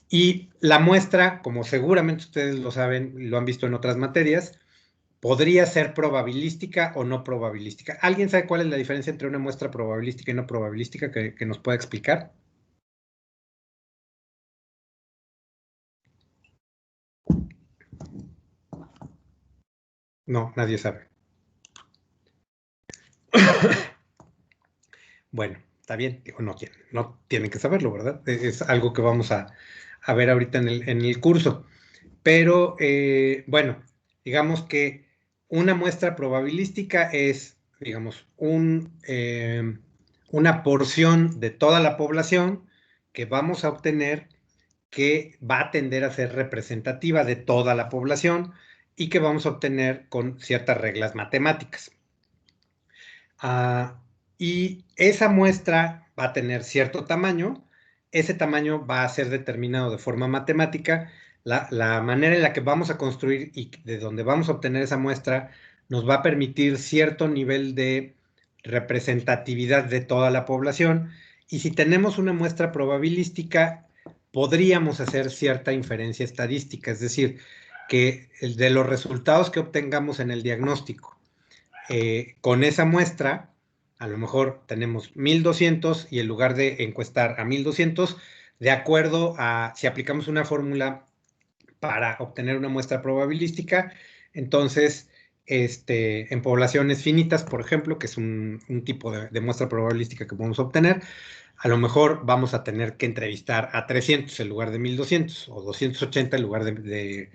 Y la muestra, como seguramente ustedes lo saben, lo han visto en otras materias, podría ser probabilística o no probabilística. ¿Alguien sabe cuál es la diferencia entre una muestra probabilística y no probabilística que nos pueda explicar? No, nadie sabe. Bueno, está bien, digo, no tienen que saberlo, ¿verdad? Es algo que vamos a ver ahorita en el curso. Pero, bueno, digamos que una muestra probabilística es, digamos, una porción de toda la población que vamos a obtener que va a tender a ser representativa de toda la población y que vamos a obtener con ciertas reglas matemáticas. Y esa muestra va a tener cierto tamaño, ese tamaño va a ser determinado de forma matemática, la manera en la que vamos a construir y de donde vamos a obtener esa muestra nos va a permitir cierto nivel de representatividad de toda la población, y si tenemos una muestra probabilística, podríamos hacer cierta inferencia estadística, es decir, que de los resultados que obtengamos en el diagnóstico, con esa muestra, a lo mejor tenemos 1200 y en lugar de encuestar a 1200, de acuerdo a si aplicamos una fórmula para obtener una muestra probabilística, entonces en poblaciones finitas, por ejemplo, que es un tipo de muestra probabilística que podemos obtener, a lo mejor vamos a tener que entrevistar a 300 en lugar de 1200 o 280 en lugar de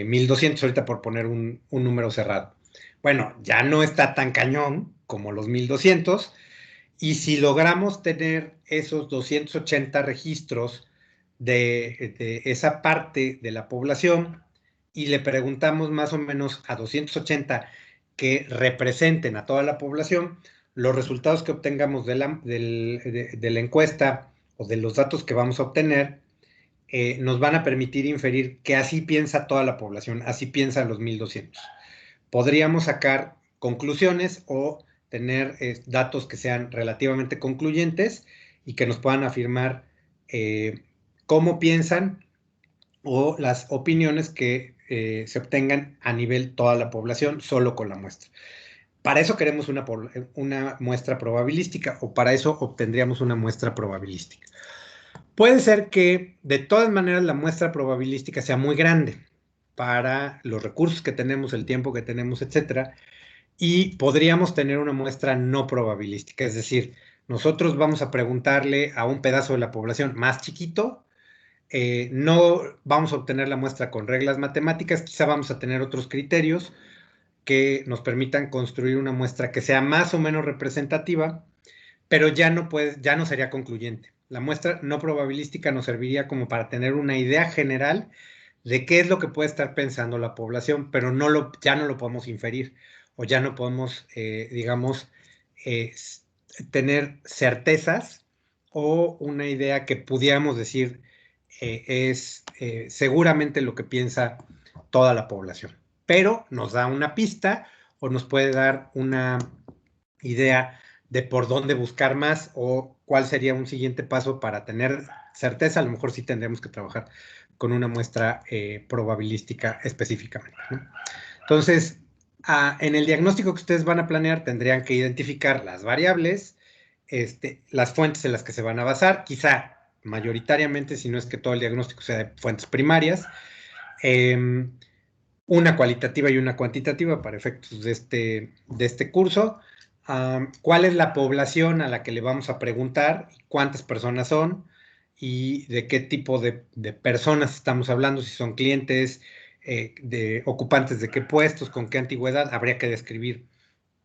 1200, ahorita por poner un número cerrado. Bueno, ya no está tan cañón como los 1200, y si logramos tener esos 280 registros de esa parte de la población y le preguntamos más o menos a 280 que representen a toda la población, los resultados que obtengamos de la encuesta o de los datos que vamos a obtener nos van a permitir inferir que así piensa toda la población, así piensan los 1200. Podríamos sacar conclusiones o tener datos que sean relativamente concluyentes y que nos puedan afirmar cómo piensan o las opiniones que se obtengan a nivel toda la población solo con la muestra. Para eso queremos una muestra probabilística, o para eso obtendríamos una muestra probabilística. Puede ser que de todas maneras la muestra probabilística sea muy grande para los recursos que tenemos, el tiempo que tenemos, etcétera, y podríamos tener una muestra no probabilística, es decir, nosotros vamos a preguntarle a un pedazo de la población más chiquito, no vamos a obtener la muestra con reglas matemáticas, quizá vamos a tener otros criterios que nos permitan construir una muestra que sea más o menos representativa, pero ya no sería concluyente. La muestra no probabilística nos serviría como para tener una idea general de qué es lo que puede estar pensando la población, pero ya no lo podemos inferir, o ya no podemos, digamos, tener certezas o una idea que pudiéramos decir es seguramente lo que piensa toda la población. Pero nos da una pista o nos puede dar una idea de por dónde buscar más o cuál sería un siguiente paso para tener certeza. A lo mejor sí tendremos que trabajar con una muestra probabilística específicamente, ¿no? Entonces, en el diagnóstico que ustedes van a planear tendrían que identificar las variables, las fuentes en las que se van a basar, quizá mayoritariamente, si no es que todo el diagnóstico sea de fuentes primarias, una cualitativa y una cuantitativa para efectos de este curso. ¿Cuál es la población a la que le vamos a preguntar? ¿Cuántas personas son? ¿Y de qué tipo de personas estamos hablando? Si son clientes, de ocupantes de qué puestos, con qué antigüedad. Habría que describir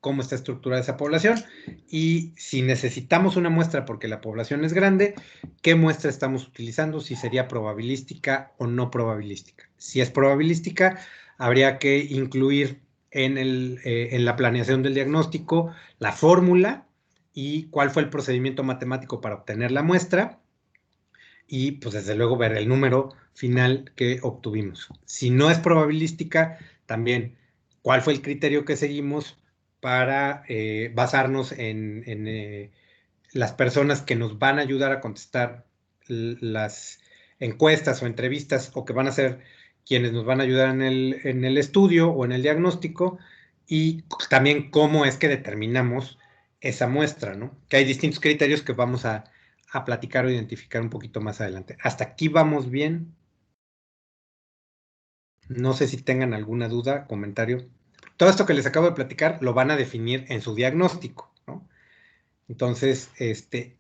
cómo está estructurada esa población. Y si necesitamos una muestra porque la población es grande, ¿qué muestra estamos utilizando? Si sería probabilística o no probabilística. Si es probabilística, habría que incluir en la planeación del diagnóstico la fórmula y cuál fue el procedimiento matemático para obtener la muestra y pues desde luego ver el número final que obtuvimos. Si no es probabilística, también cuál fue el criterio que seguimos para basarnos en las personas que nos van a ayudar a contestar las encuestas o entrevistas o que van a ser quienes nos van a ayudar en el estudio o en el diagnóstico, y también cómo es que determinamos esa muestra, ¿no? Que hay distintos criterios que vamos a platicar o identificar un poquito más adelante. ¿Hasta aquí vamos bien? No sé si tengan alguna duda, comentario. Todo esto que les acabo de platicar lo van a definir en su diagnóstico, ¿no? Entonces,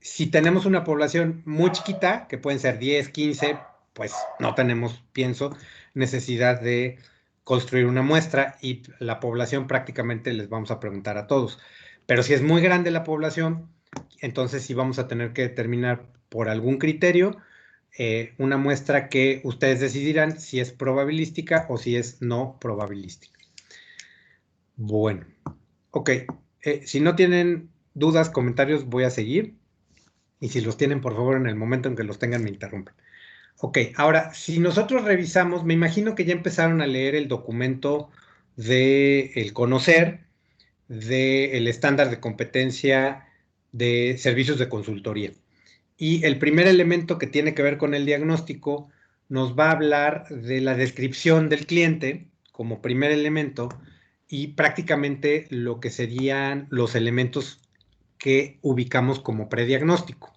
si tenemos una población muy chiquita, que pueden ser 10, 15, pues no tenemos, pienso, necesidad de construir una muestra y la población prácticamente les vamos a preguntar a todos. Pero si es muy grande la población, entonces sí vamos a tener que determinar por algún criterio una muestra que ustedes decidirán si es probabilística o si es no probabilística. Bueno, ok. Si no tienen dudas, comentarios, voy a seguir. Y si los tienen, por favor, en el momento en que los tengan, me interrumpen. Ok, ahora, si nosotros revisamos, me imagino que ya empezaron a leer el documento del conocer del estándar de competencia de servicios de consultoría. Y el primer elemento que tiene que ver con el diagnóstico nos va a hablar de la descripción del cliente como primer elemento y prácticamente lo que serían los elementos que ubicamos como prediagnóstico.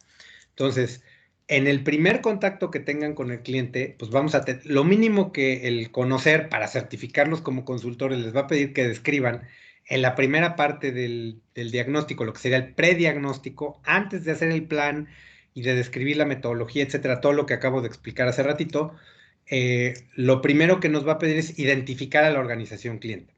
Entonces, En el primer contacto que tengan con el cliente, pues vamos a tener, lo mínimo que el conocer para certificarlos como consultores les va a pedir que describan en la primera parte del diagnóstico, lo que sería el prediagnóstico, antes de hacer el plan y de describir la metodología, etcétera, todo lo que acabo de explicar hace ratito, lo primero que nos va a pedir es identificar a la organización cliente.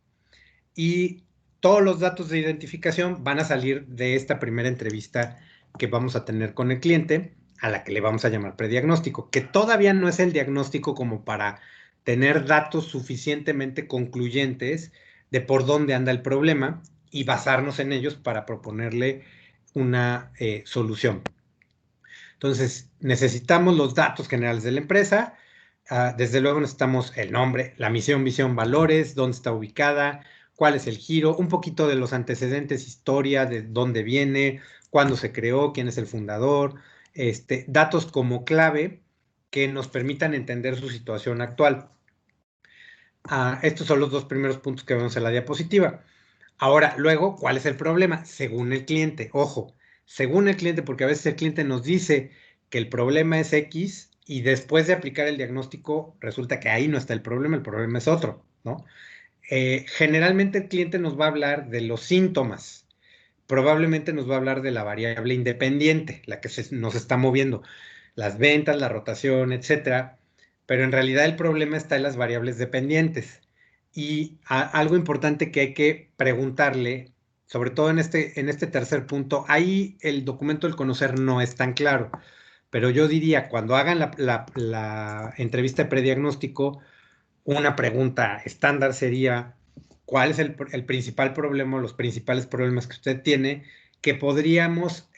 Y todos los datos de identificación van a salir de esta primera entrevista que vamos a tener con el cliente, a la que le vamos a llamar prediagnóstico, que todavía no es el diagnóstico como para tener datos suficientemente concluyentes de por dónde anda el problema y basarnos en ellos para proponerle una solución. Entonces, necesitamos los datos generales de la empresa. Desde luego necesitamos el nombre, la misión, visión, valores, dónde está ubicada, cuál es el giro, un poquito de los antecedentes, historia, de dónde viene, cuándo se creó, quién es el fundador, datos como clave que nos permitan entender su situación actual. Estos son los dos primeros puntos que vemos en la diapositiva. Ahora, luego, ¿cuál es el problema? Según el cliente, ojo, según el cliente, porque a veces el cliente nos dice que el problema es X y después de aplicar el diagnóstico resulta que ahí no está el problema es otro, ¿no? Generalmente el cliente nos va a hablar de los síntomas, probablemente nos va a hablar de la variable independiente, la que nos está moviendo, las ventas, la rotación, etcétera, pero en realidad el problema está en las variables dependientes. Y algo importante que hay que preguntarle, sobre todo en este tercer punto, ahí el documento del conocer no es tan claro, pero yo diría, cuando hagan la entrevista de prediagnóstico, una pregunta estándar sería, ¿cuál es el principal problema, los principales problemas que usted tiene que podríamos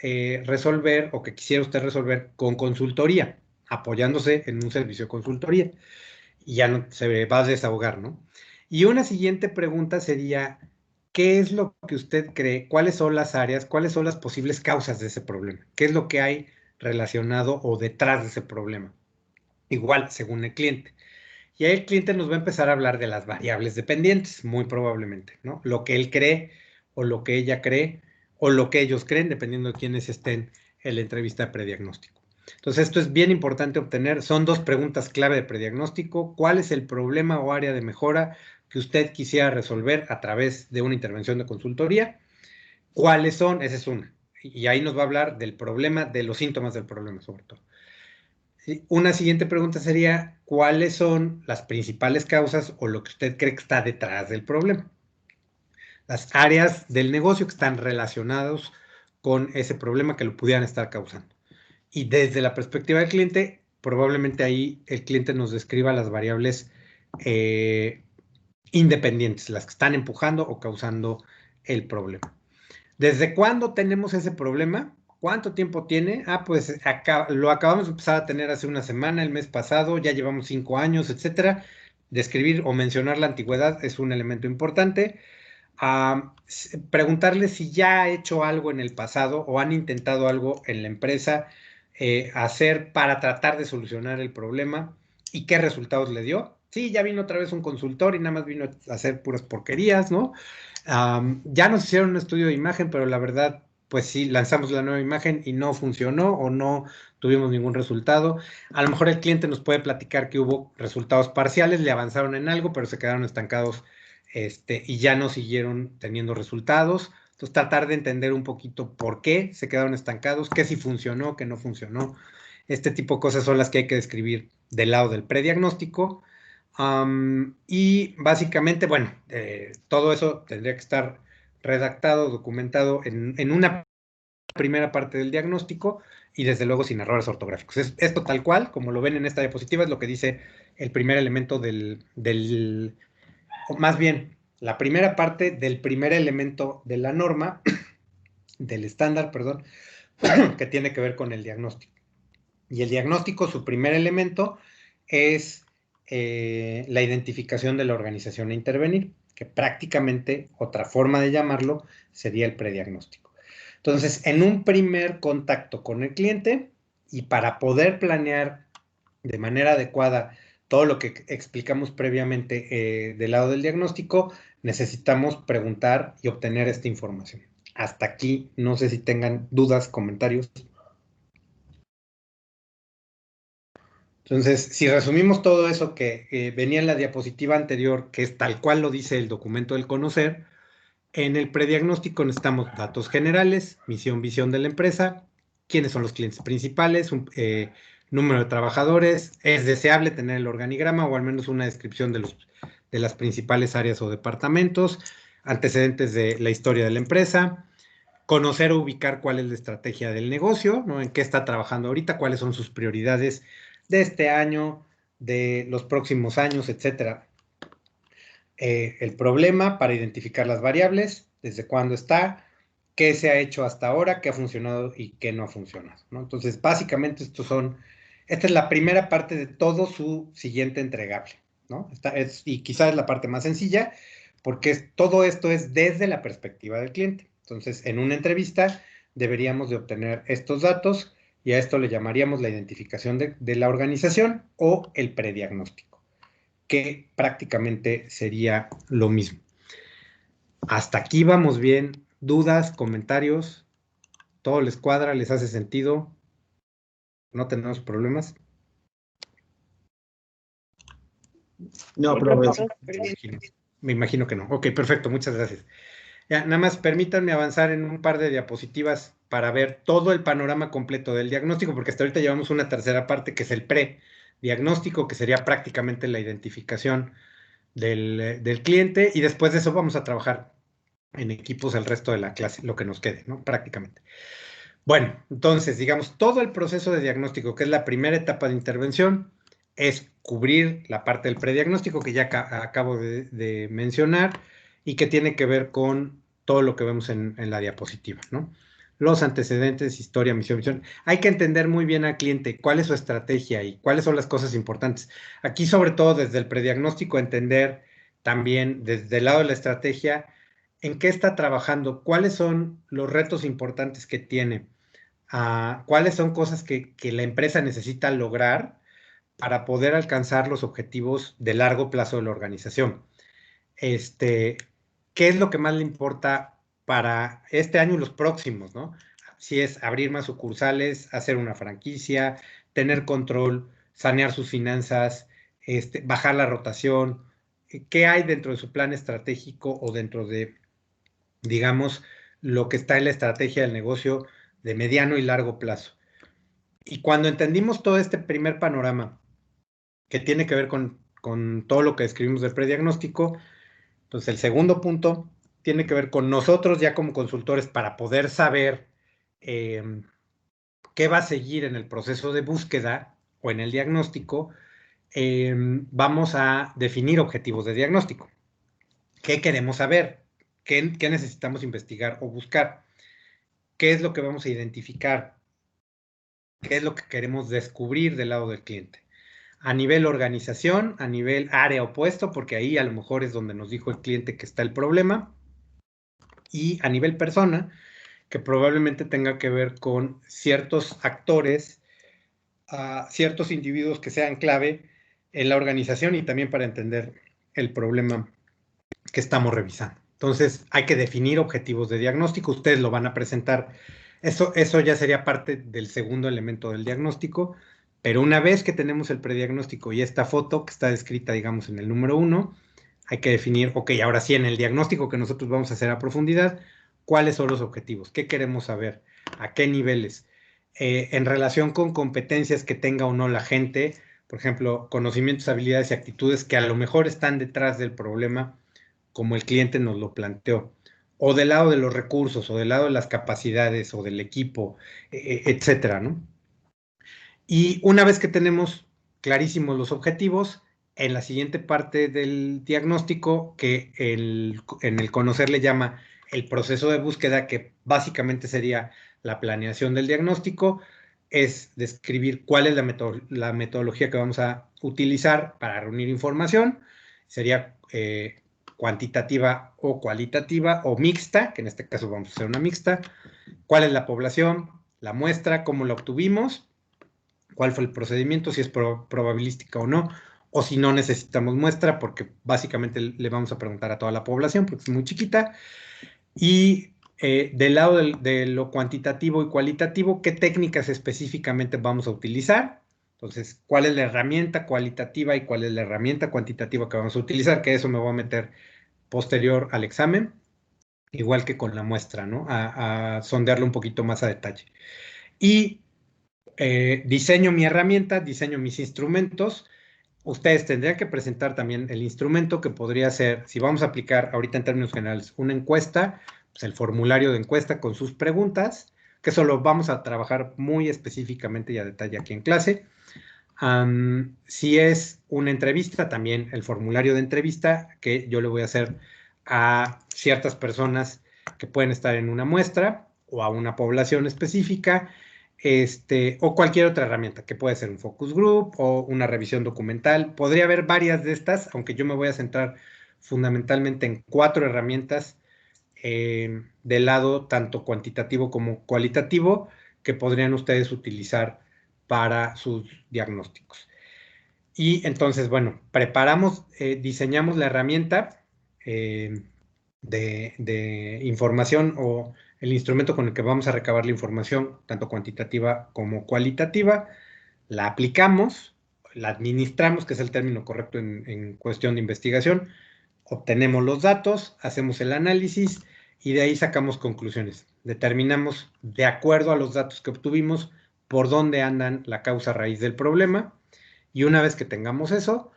resolver o que quisiera usted resolver con consultoría, apoyándose en un servicio de consultoría? Y ya no se va a desahogar, ¿no? Y una siguiente pregunta sería, ¿qué es lo que usted cree? ¿Cuáles son las áreas? ¿Cuáles son las posibles causas de ese problema? ¿Qué es lo que hay relacionado o detrás de ese problema? Igual, según el cliente. Y ahí el cliente nos va a empezar a hablar de las variables dependientes, muy probablemente, ¿no? Lo que él cree o lo que ella cree o lo que ellos creen, dependiendo de quiénes estén en la entrevista de prediagnóstico. Entonces, esto es bien importante obtener. Son dos preguntas clave de prediagnóstico. ¿Cuál es el problema o área de mejora que usted quisiera resolver a través de una intervención de consultoría? ¿Cuáles son? Esa es una. Y ahí nos va a hablar del problema, de los síntomas del problema, sobre todo. Una siguiente pregunta sería, ¿cuáles son las principales causas o lo que usted cree que está detrás del problema? Las áreas del negocio que están relacionados con ese problema que lo pudieran estar causando. Y desde la perspectiva del cliente, probablemente ahí el cliente nos describa las variables independientes, las que están empujando o causando el problema. ¿Desde cuándo tenemos ese problema? ¿Cuánto tiempo tiene? Pues lo acabamos de empezar a tener hace una semana, el mes pasado, ya llevamos 5 años, etcétera. Describir o mencionar la antigüedad es un elemento importante. Preguntarle si ya ha hecho algo en el pasado o han intentado algo en la empresa hacer para tratar de solucionar el problema y qué resultados le dio. Sí, ya vino otra vez un consultor y nada más vino a hacer puras porquerías, ¿no? Ya nos hicieron un estudio de imagen, pero la verdad, pues sí, lanzamos la nueva imagen y no funcionó o no tuvimos ningún resultado. A lo mejor el cliente nos puede platicar que hubo resultados parciales, le avanzaron en algo, pero se quedaron estancados y ya no siguieron teniendo resultados. Entonces, tratar de entender un poquito por qué se quedaron estancados, qué sí funcionó, qué no funcionó. Este tipo de cosas son las que hay que describir del lado del prediagnóstico. Y básicamente, bueno, todo eso tendría que estar redactado, documentado en una primera parte del diagnóstico y desde luego sin errores ortográficos. Esto tal cual, como lo ven en esta diapositiva, es lo que dice el primer elemento o más bien, la primera parte del primer elemento de la norma, del estándar, perdón, que tiene que ver con el diagnóstico. Y el diagnóstico, su primer elemento es la identificación de la organización a intervenir, que prácticamente otra forma de llamarlo sería el prediagnóstico. Entonces, en un primer contacto con el cliente y para poder planear de manera adecuada todo lo que explicamos previamente del lado del diagnóstico, necesitamos preguntar y obtener esta información. Hasta aquí, no sé si tengan dudas, comentarios. Entonces, si resumimos todo eso que venía en la diapositiva anterior, que es tal cual lo dice el documento del conocer, en el prediagnóstico necesitamos datos generales, misión, visión de la empresa, quiénes son los clientes principales, número de trabajadores, es deseable tener el organigrama o al menos una descripción de las principales áreas o departamentos, antecedentes de la historia de la empresa, conocer o ubicar cuál es la estrategia del negocio, ¿no? En qué está trabajando ahorita, cuáles son sus prioridades de este año, de los próximos años, etcétera. El problema para identificar las variables, desde cuándo está, qué se ha hecho hasta ahora, qué ha funcionado y qué no ha funcionado, ¿no? Entonces, básicamente esta es la primera parte de todo su siguiente entregable, ¿no? Y quizás es la parte más sencilla, porque todo esto es desde la perspectiva del cliente. Entonces, en una entrevista deberíamos de obtener estos datos y a esto le llamaríamos la identificación de la organización o el prediagnóstico, que prácticamente sería lo mismo. Hasta aquí vamos bien. ¿Dudas, comentarios? ¿Todo les cuadra? ¿Les hace sentido? ¿No tenemos problemas? No, profe. Me imagino que no. Ok, perfecto, muchas gracias. Ya, nada más permítanme avanzar en un par de diapositivas para ver todo el panorama completo del diagnóstico, porque hasta ahorita llevamos una tercera parte que es el pre-diagnóstico, que sería prácticamente la identificación del cliente, y después de eso vamos a trabajar en equipos el resto de la clase, lo que nos quede, ¿no? Prácticamente. Bueno, entonces, digamos, todo el proceso de diagnóstico, que es la primera etapa de intervención, es cubrir la parte del prediagnóstico que ya acabo de mencionar y que tiene que ver con todo lo que vemos en la diapositiva, ¿no? Los antecedentes, historia, misión, visión. Hay que entender muy bien al cliente cuál es su estrategia y cuáles son las cosas importantes. Aquí, sobre todo, desde el prediagnóstico, entender también desde el lado de la estrategia en qué está trabajando, cuáles son los retos importantes que tiene, cuáles son cosas que la empresa necesita lograr para poder alcanzar los objetivos de largo plazo de la organización. ¿Qué es lo que más le importa para este año y los próximos, ¿no? Si es abrir más sucursales, hacer una franquicia, tener control, sanear sus finanzas, bajar la rotación. ¿Qué hay dentro de su plan estratégico o dentro de, digamos, lo que está en la estrategia del negocio de mediano y largo plazo? Y cuando entendimos todo este primer panorama, que tiene que ver con todo lo que describimos del prediagnóstico, entonces el segundo punto tiene que ver con nosotros ya como consultores para poder saber qué va a seguir en el proceso de búsqueda o en el diagnóstico. Vamos a definir objetivos de diagnóstico. ¿Qué queremos saber? ¿Qué necesitamos investigar o buscar? ¿Qué es lo que vamos a identificar? ¿Qué es lo que queremos descubrir del lado del cliente? A nivel organización, a nivel área opuesto, porque ahí a lo mejor es donde nos dijo el cliente que está el problema, y a nivel persona, que probablemente tenga que ver con ciertos actores, ciertos individuos que sean clave en la organización y también para entender el problema que estamos revisando. Entonces, hay que definir objetivos de diagnóstico. Ustedes lo van a presentar. Eso ya sería parte del segundo elemento del diagnóstico. Pero una vez que tenemos el prediagnóstico y esta foto que está descrita, digamos, en el número 1, hay que definir, ok, ahora sí, en el diagnóstico que nosotros vamos a hacer a profundidad, ¿cuáles son los objetivos? ¿Qué queremos saber? ¿A qué niveles? En relación con competencias que tenga o no la gente, por ejemplo, conocimientos, habilidades y actitudes que a lo mejor están detrás del problema, como el cliente nos lo planteó, o del lado de los recursos, o del lado de las capacidades, o del equipo, etcétera, ¿no? Y una vez que tenemos clarísimos los objetivos, en la siguiente parte del diagnóstico, que en el conocer le llama el proceso de búsqueda, que básicamente sería la planeación del diagnóstico, es describir cuál es la metodología que vamos a utilizar para reunir información. Sería cuantitativa o cualitativa o mixta, que en este caso vamos a hacer una mixta. ¿Cuál es la población? La muestra, cómo la obtuvimos, cuál fue el procedimiento, si es probabilística o no, o si no necesitamos muestra, porque básicamente le vamos a preguntar a toda la población, porque es muy chiquita. Y del lado de lo cuantitativo y cualitativo, ¿qué técnicas específicamente vamos a utilizar? Entonces, ¿cuál es la herramienta cualitativa y cuál es la herramienta cuantitativa que vamos a utilizar? Que eso me voy a meter posterior al examen, igual que con la muestra, ¿no? A sondearlo un poquito más a detalle. Y diseño mi herramienta, diseño mis instrumentos. Ustedes tendrían que presentar también el instrumento que podría ser, si vamos a aplicar ahorita en términos generales una encuesta, pues el formulario de encuesta con sus preguntas, que eso lo vamos a trabajar muy específicamente y a detalle aquí en clase. Si es una entrevista, también el formulario de entrevista que yo le voy a hacer a ciertas personas que pueden estar en una muestra o a una población específica, o cualquier otra herramienta, que puede ser un focus group o una revisión documental. Podría haber varias de estas, aunque yo me voy a centrar fundamentalmente en 4 herramientas del lado tanto cuantitativo como cualitativo que podrían ustedes utilizar para sus diagnósticos. Y entonces, bueno, diseñamos la herramienta de información o el instrumento con el que vamos a recabar la información, tanto cuantitativa como cualitativa, la aplicamos, la administramos, que es el término correcto en cuestión de investigación, obtenemos los datos, hacemos el análisis y de ahí sacamos conclusiones. Determinamos, de acuerdo a los datos que obtuvimos, por dónde andan la causa raíz del problema, y una vez que tengamos eso,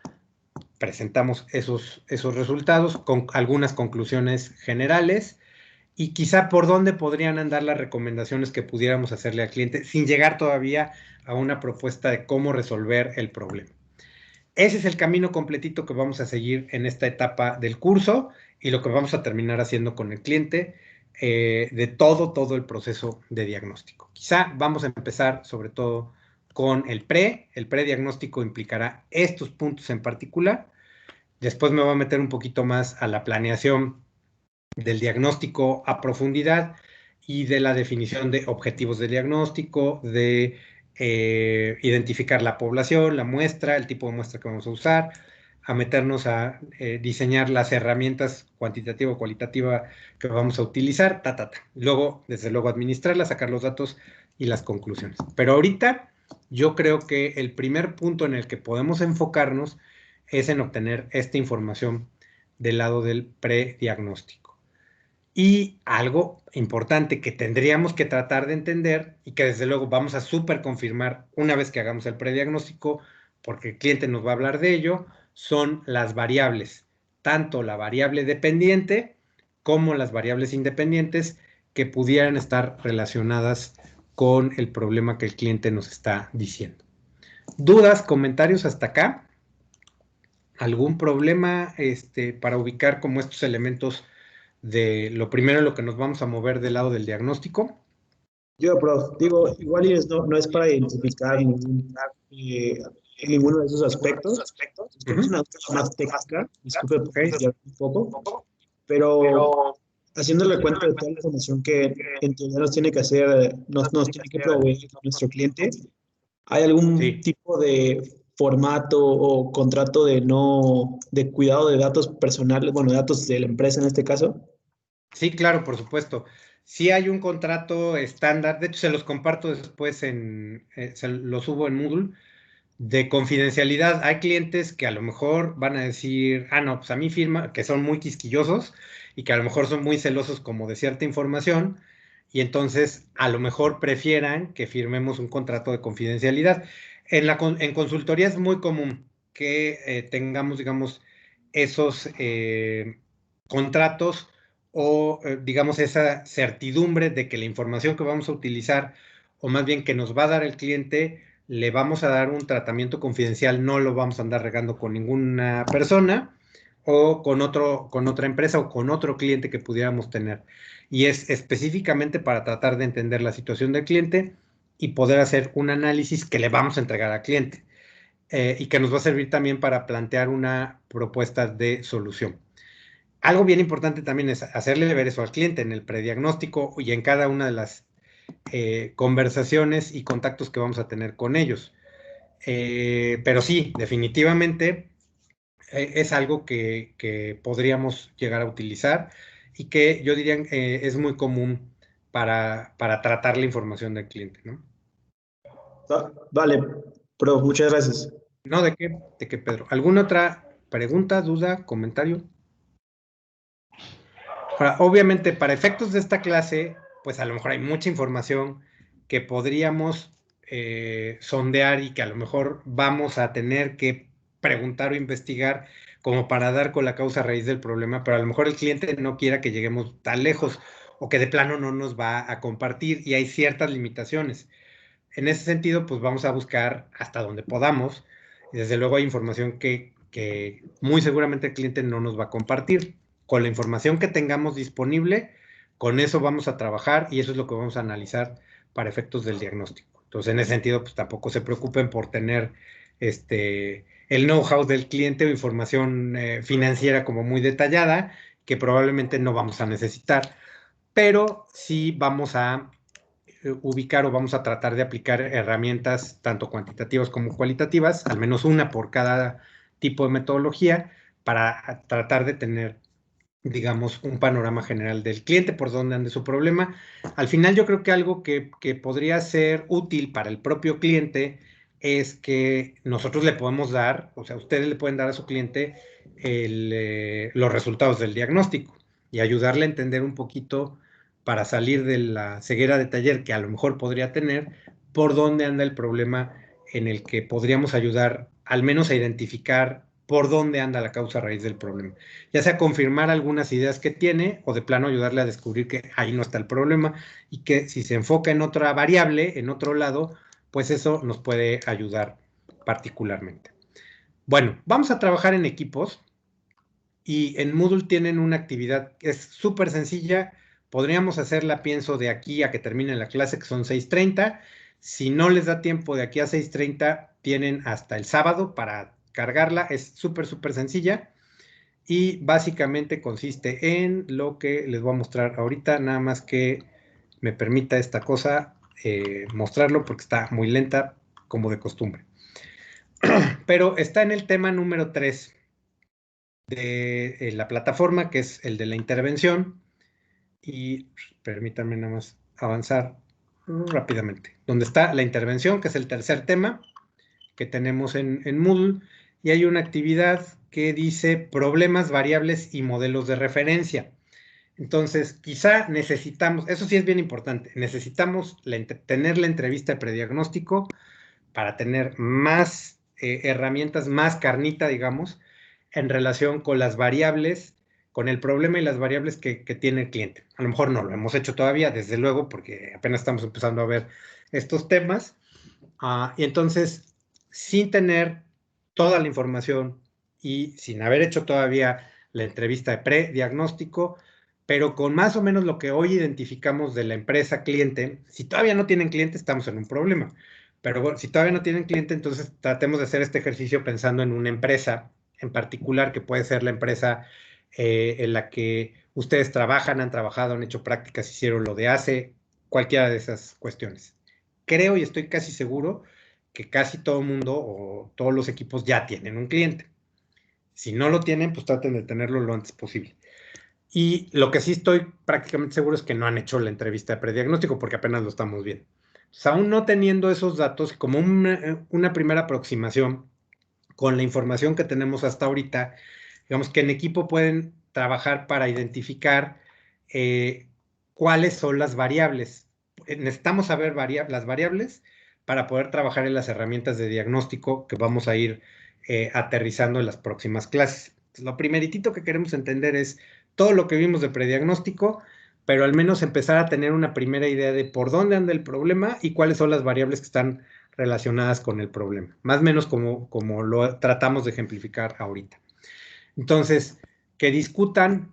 presentamos esos resultados con algunas conclusiones generales y quizá por dónde podrían andar las recomendaciones que pudiéramos hacerle al cliente sin llegar todavía a una propuesta de cómo resolver el problema. Ese es el camino completito que vamos a seguir en esta etapa del curso y lo que vamos a terminar haciendo con el cliente de todo el proceso de diagnóstico. Quizá vamos a empezar sobre todo con el prediagnóstico implicará estos puntos en particular. Después me voy a meter un poquito más a la planeación del diagnóstico a profundidad y de la definición de objetivos de diagnóstico, de identificar la población, la muestra, el tipo de muestra que vamos a usar, a meternos a diseñar las herramientas cuantitativa o cualitativa que vamos a utilizar, Luego, desde luego, administrarla, sacar los datos y las conclusiones. Pero ahorita yo creo que el primer punto en el que podemos enfocarnos es en obtener esta información del lado del prediagnóstico. Y algo importante que tendríamos que tratar de entender y que desde luego vamos a súper confirmar una vez que hagamos el prediagnóstico, porque el cliente nos va a hablar de ello, son las variables, tanto la variable dependiente como las variables independientes que pudieran estar relacionadas con el problema que el cliente nos está diciendo. ¿Dudas, comentarios hasta acá? ¿Algún problema para ubicar como estos elementos de lo primero en lo que nos vamos a mover del lado del diagnóstico? Yo, prof, digo, igual y no es para identificar ninguno de esos aspectos. Es una duda más técnica, disculpe por desviar un poco, pero haciéndole cuenta de toda la información que en teoría nos tiene que hacer, nos tiene que proveer nuestro cliente, ¿hay algún tipo de formato o contrato de cuidado de datos personales, bueno, datos de la empresa en este caso? Sí, claro, por supuesto. Sí hay un contrato estándar, de hecho se los comparto después se los subo en Moodle, de confidencialidad. Hay clientes que a lo mejor van a decir, no, pues a mí firma, que son muy quisquillosos y que a lo mejor son muy celosos como de cierta información, y entonces a lo mejor prefieran que firmemos un contrato de confidencialidad. En consultoría es muy común que tengamos, digamos, esos contratos o, digamos, esa certidumbre de que la información que vamos a utilizar, o más bien que nos va a dar el cliente, le vamos a dar un tratamiento confidencial, no lo vamos a andar regando con ninguna persona o con otra empresa o con otro cliente que pudiéramos tener. Y es específicamente para tratar de entender la situación del cliente y poder hacer un análisis que le vamos a entregar al cliente y que nos va a servir también para plantear una propuesta de solución. Algo bien importante también es hacerle ver eso al cliente en el prediagnóstico y en cada una de las conversaciones y contactos que vamos a tener con ellos. Pero sí, definitivamente es algo que podríamos llegar a utilizar y que yo diría es muy común para tratar la información del cliente, ¿no? Vale, Pero muchas gracias. No, ¿de qué, Pedro? ¿Alguna otra pregunta, duda, comentario? Ahora, obviamente, para efectos de esta clase, pues a lo mejor hay mucha información que podríamos sondear y que a lo mejor vamos a tener que preguntar o investigar como para dar con la causa raíz del problema, pero a lo mejor el cliente no quiera que lleguemos tan lejos o que de plano no nos va a compartir y hay ciertas limitaciones. En ese sentido, pues vamos a buscar hasta donde podamos. Y desde luego hay información que muy seguramente el cliente no nos va a compartir. Con la información que tengamos disponible, con eso vamos a trabajar y eso es lo que vamos a analizar para efectos del diagnóstico. Entonces, en ese sentido, pues tampoco se preocupen por tener el know-how del cliente o información financiera como muy detallada, que probablemente no vamos a necesitar, pero sí vamos a ubicar o vamos a tratar de aplicar herramientas tanto cuantitativas como cualitativas, al menos una por cada tipo de metodología, para tratar de tener, digamos, un panorama general del cliente, por dónde ande su problema. Al final yo creo que algo que podría ser útil para el propio cliente es que nosotros le podemos dar, o sea, ustedes le pueden dar a su cliente los resultados del diagnóstico y ayudarle a entender un poquito para salir de la ceguera de taller que a lo mejor podría tener, por dónde anda el problema en el que podríamos ayudar al menos a identificar por dónde anda la causa raíz del problema. Ya sea confirmar algunas ideas que tiene o de plano ayudarle a descubrir que ahí no está el problema y que si se enfoca en otra variable, en otro lado, pues eso nos puede ayudar particularmente. Bueno, vamos a trabajar en equipos y en Moodle tienen una actividad que es súper sencilla. Podríamos hacerla, pienso, de aquí a que termine la clase, que son 6:30. Si no les da tiempo de aquí a 6:30, tienen hasta el sábado para cargarla. Es súper, súper sencilla. Y básicamente consiste en lo que les voy a mostrar ahorita, nada más que me permita esta cosa mostrarlo porque está muy lenta como de costumbre. Pero está en el tema número 3 de la plataforma, que es el de la intervención. Y permítanme nada más avanzar rápidamente. Donde está la intervención, que es el tercer tema que tenemos en Moodle, y hay una actividad que dice problemas, variables y modelos de referencia. Entonces, quizá necesitamos, eso sí es bien importante, necesitamos tener la entrevista de prediagnóstico para tener más herramientas, más carnita, digamos, en relación con las variables, con el problema y las variables que tiene el cliente. A lo mejor no lo hemos hecho todavía, desde luego, porque apenas estamos empezando a ver estos temas. Y entonces, sin tener toda la información y sin haber hecho todavía la entrevista de prediagnóstico, pero con más o menos lo que hoy identificamos de la empresa cliente, si todavía no tienen cliente, estamos en un problema. Pero bueno, si todavía no tienen cliente, entonces tratemos de hacer este ejercicio pensando en una empresa en particular, que puede ser la empresa en la que ustedes trabajan, han trabajado, han hecho prácticas, hicieron lo de hace, cualquiera de esas cuestiones. Creo y estoy casi seguro que casi todo el mundo o todos los equipos ya tienen un cliente. Si no lo tienen, pues traten de tenerlo lo antes posible. Y lo que sí estoy prácticamente seguro es que no han hecho la entrevista de prediagnóstico porque apenas lo estamos viendo. Entonces, aún no teniendo esos datos, como una primera aproximación con la información que tenemos hasta ahorita, digamos que en equipo pueden trabajar para identificar cuáles son las variables. Necesitamos saber las variables para poder trabajar en las herramientas de diagnóstico que vamos a ir aterrizando en las próximas clases. Entonces, lo primeritito que queremos entender es todo lo que vimos de prediagnóstico, pero al menos empezar a tener una primera idea de por dónde anda el problema y cuáles son las variables que están relacionadas con el problema, más o menos como lo tratamos de ejemplificar ahorita. Entonces, que discutan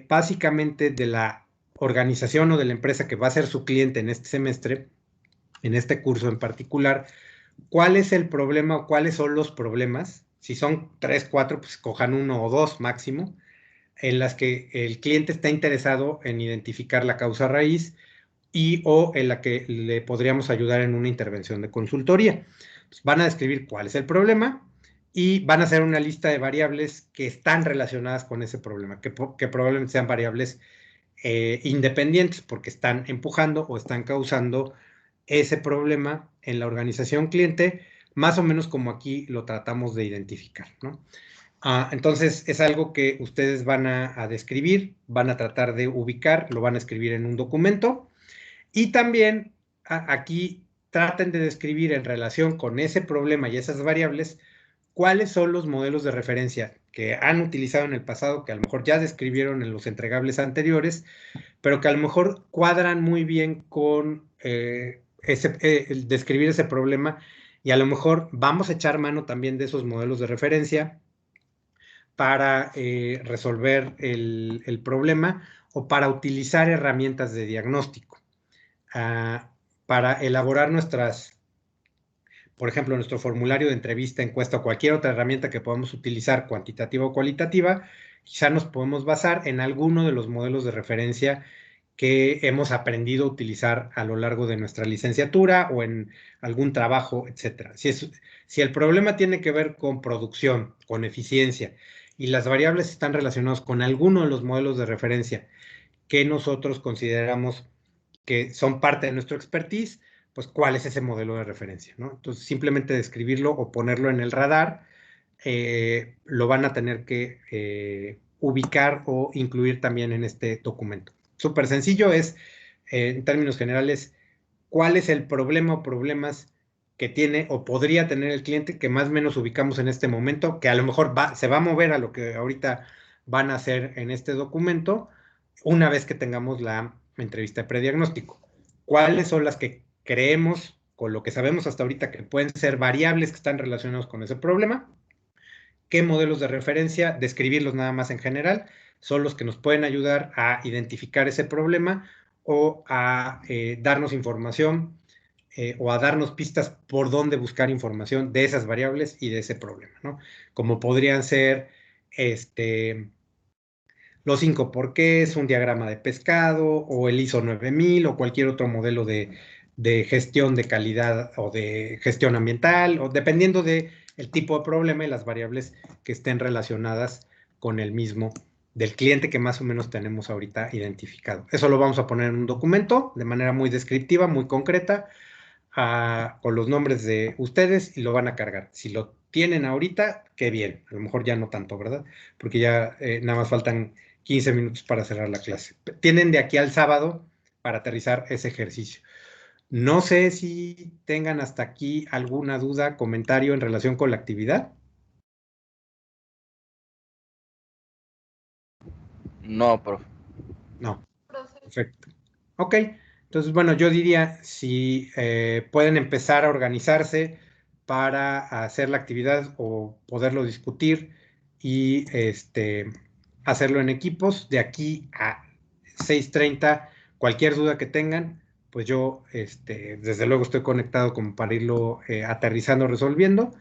básicamente de la organización o de la empresa que va a ser su cliente en este semestre, en este curso en particular, cuál es el problema o cuáles son los problemas. Si son 3, 4, pues cojan 1 o 2 máximo, en las que el cliente está interesado en identificar la causa raíz y o en la que le podríamos ayudar en una intervención de consultoría. Pues van a describir cuál es el problema y van a hacer una lista de variables que están relacionadas con ese problema, que probablemente sean variables independientes porque están empujando o están causando ese problema en la organización cliente, más o menos como aquí lo tratamos de identificar, ¿no? Entonces, es algo que ustedes van a describir, van a tratar de ubicar, lo van a escribir en un documento, y también aquí traten de describir en relación con ese problema y esas variables, cuáles son los modelos de referencia que han utilizado en el pasado, que a lo mejor ya describieron en los entregables anteriores, pero que a lo mejor cuadran muy bien con el describir ese problema, y a lo mejor vamos a echar mano también de esos modelos de referencia para resolver el problema o para utilizar herramientas de diagnóstico, para elaborar por ejemplo, nuestro formulario de entrevista, encuesta o cualquier otra herramienta que podamos utilizar, cuantitativa o cualitativa. Quizá nos podemos basar en alguno de los modelos de referencia que hemos aprendido a utilizar a lo largo de nuestra licenciatura o en algún trabajo, etcétera. Si el problema tiene que ver con producción, con eficiencia, y las variables están relacionadas con alguno de los modelos de referencia que nosotros consideramos que son parte de nuestro expertise, pues cuál es ese modelo de referencia, ¿no? Entonces, simplemente describirlo o ponerlo en el radar, lo van a tener que ubicar o incluir también en este documento. Súper sencillo es, en términos generales, cuál es el problema o problemas que tiene o podría tener el cliente que más o menos ubicamos en este momento, que a lo mejor se va a mover a lo que ahorita van a hacer en este documento, una vez que tengamos la entrevista de prediagnóstico. ¿Cuáles son las que creemos, con lo que sabemos hasta ahorita, que pueden ser variables que están relacionadas con ese problema? ¿Qué modelos de referencia, describirlos nada más en general, son los que nos pueden ayudar a identificar ese problema o a darnos información o a darnos pistas por dónde buscar información de esas variables y de ese problema, ¿no? Como podrían ser los 5 porqués, un diagrama de pescado, o el ISO 9000, o cualquier otro modelo de gestión de calidad o de gestión ambiental, o dependiendo del tipo de problema y las variables que estén relacionadas con el mismo del cliente que más o menos tenemos ahorita identificado. Eso lo vamos a poner en un documento de manera muy descriptiva, muy concreta, con los nombres de ustedes, y lo van a cargar. Si lo tienen ahorita, qué bien. A lo mejor ya no tanto, ¿verdad? Porque ya nada más faltan 15 minutos para cerrar la clase. Tienen de aquí al sábado para aterrizar ese ejercicio. No sé si tengan hasta aquí alguna duda, comentario en relación con la actividad. No, profe. No. Perfecto. Ok. Entonces, bueno, yo diría si pueden empezar a organizarse para hacer la actividad o poderlo discutir y hacerlo en equipos de aquí a 6:30. Cualquier duda que tengan, pues yo desde luego estoy conectado como para irlo aterrizando, resolviendo.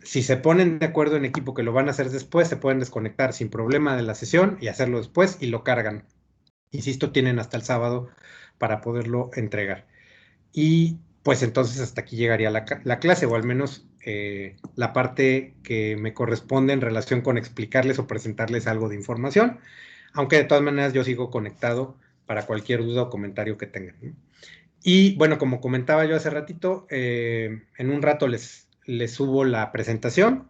Si se ponen de acuerdo en equipo que lo van a hacer después, se pueden desconectar sin problema de la sesión y hacerlo después y lo cargan. Insisto, tienen hasta el sábado para poderlo entregar. Y pues entonces hasta aquí llegaría la clase, o al menos la parte que me corresponde en relación con explicarles o presentarles algo de información, aunque de todas maneras yo sigo conectado para cualquier duda o comentario que tengan, ¿no? Y bueno, como comentaba yo hace ratito, en un rato les subo la presentación,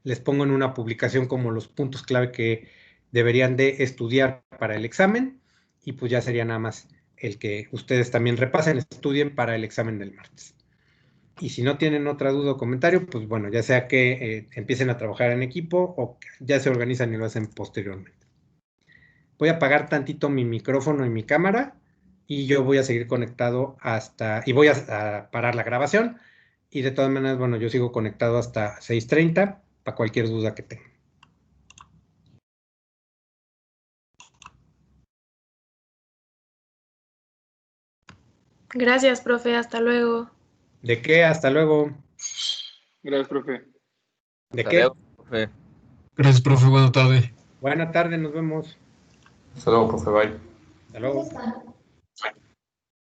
les pongo en una publicación como los puntos clave que deberían de estudiar para el examen, y pues ya sería nada más el que ustedes también repasen, estudien para el examen del martes. Y si no tienen otra duda o comentario, pues bueno, ya sea que empiecen a trabajar en equipo o ya se organizan y lo hacen posteriormente. Voy a apagar tantito mi micrófono y mi cámara y yo voy a seguir conectado y voy a parar la grabación, y de todas maneras, bueno, yo sigo conectado hasta 6:30 para cualquier duda que tengan. Gracias, profe. Hasta luego. ¿De qué? Hasta luego. Gracias, profe. ¿De Hasta qué? luego, profe. Gracias, profe. Buena tarde. Buena tarde, nos vemos. Hasta luego, profe. Bye. Hasta luego.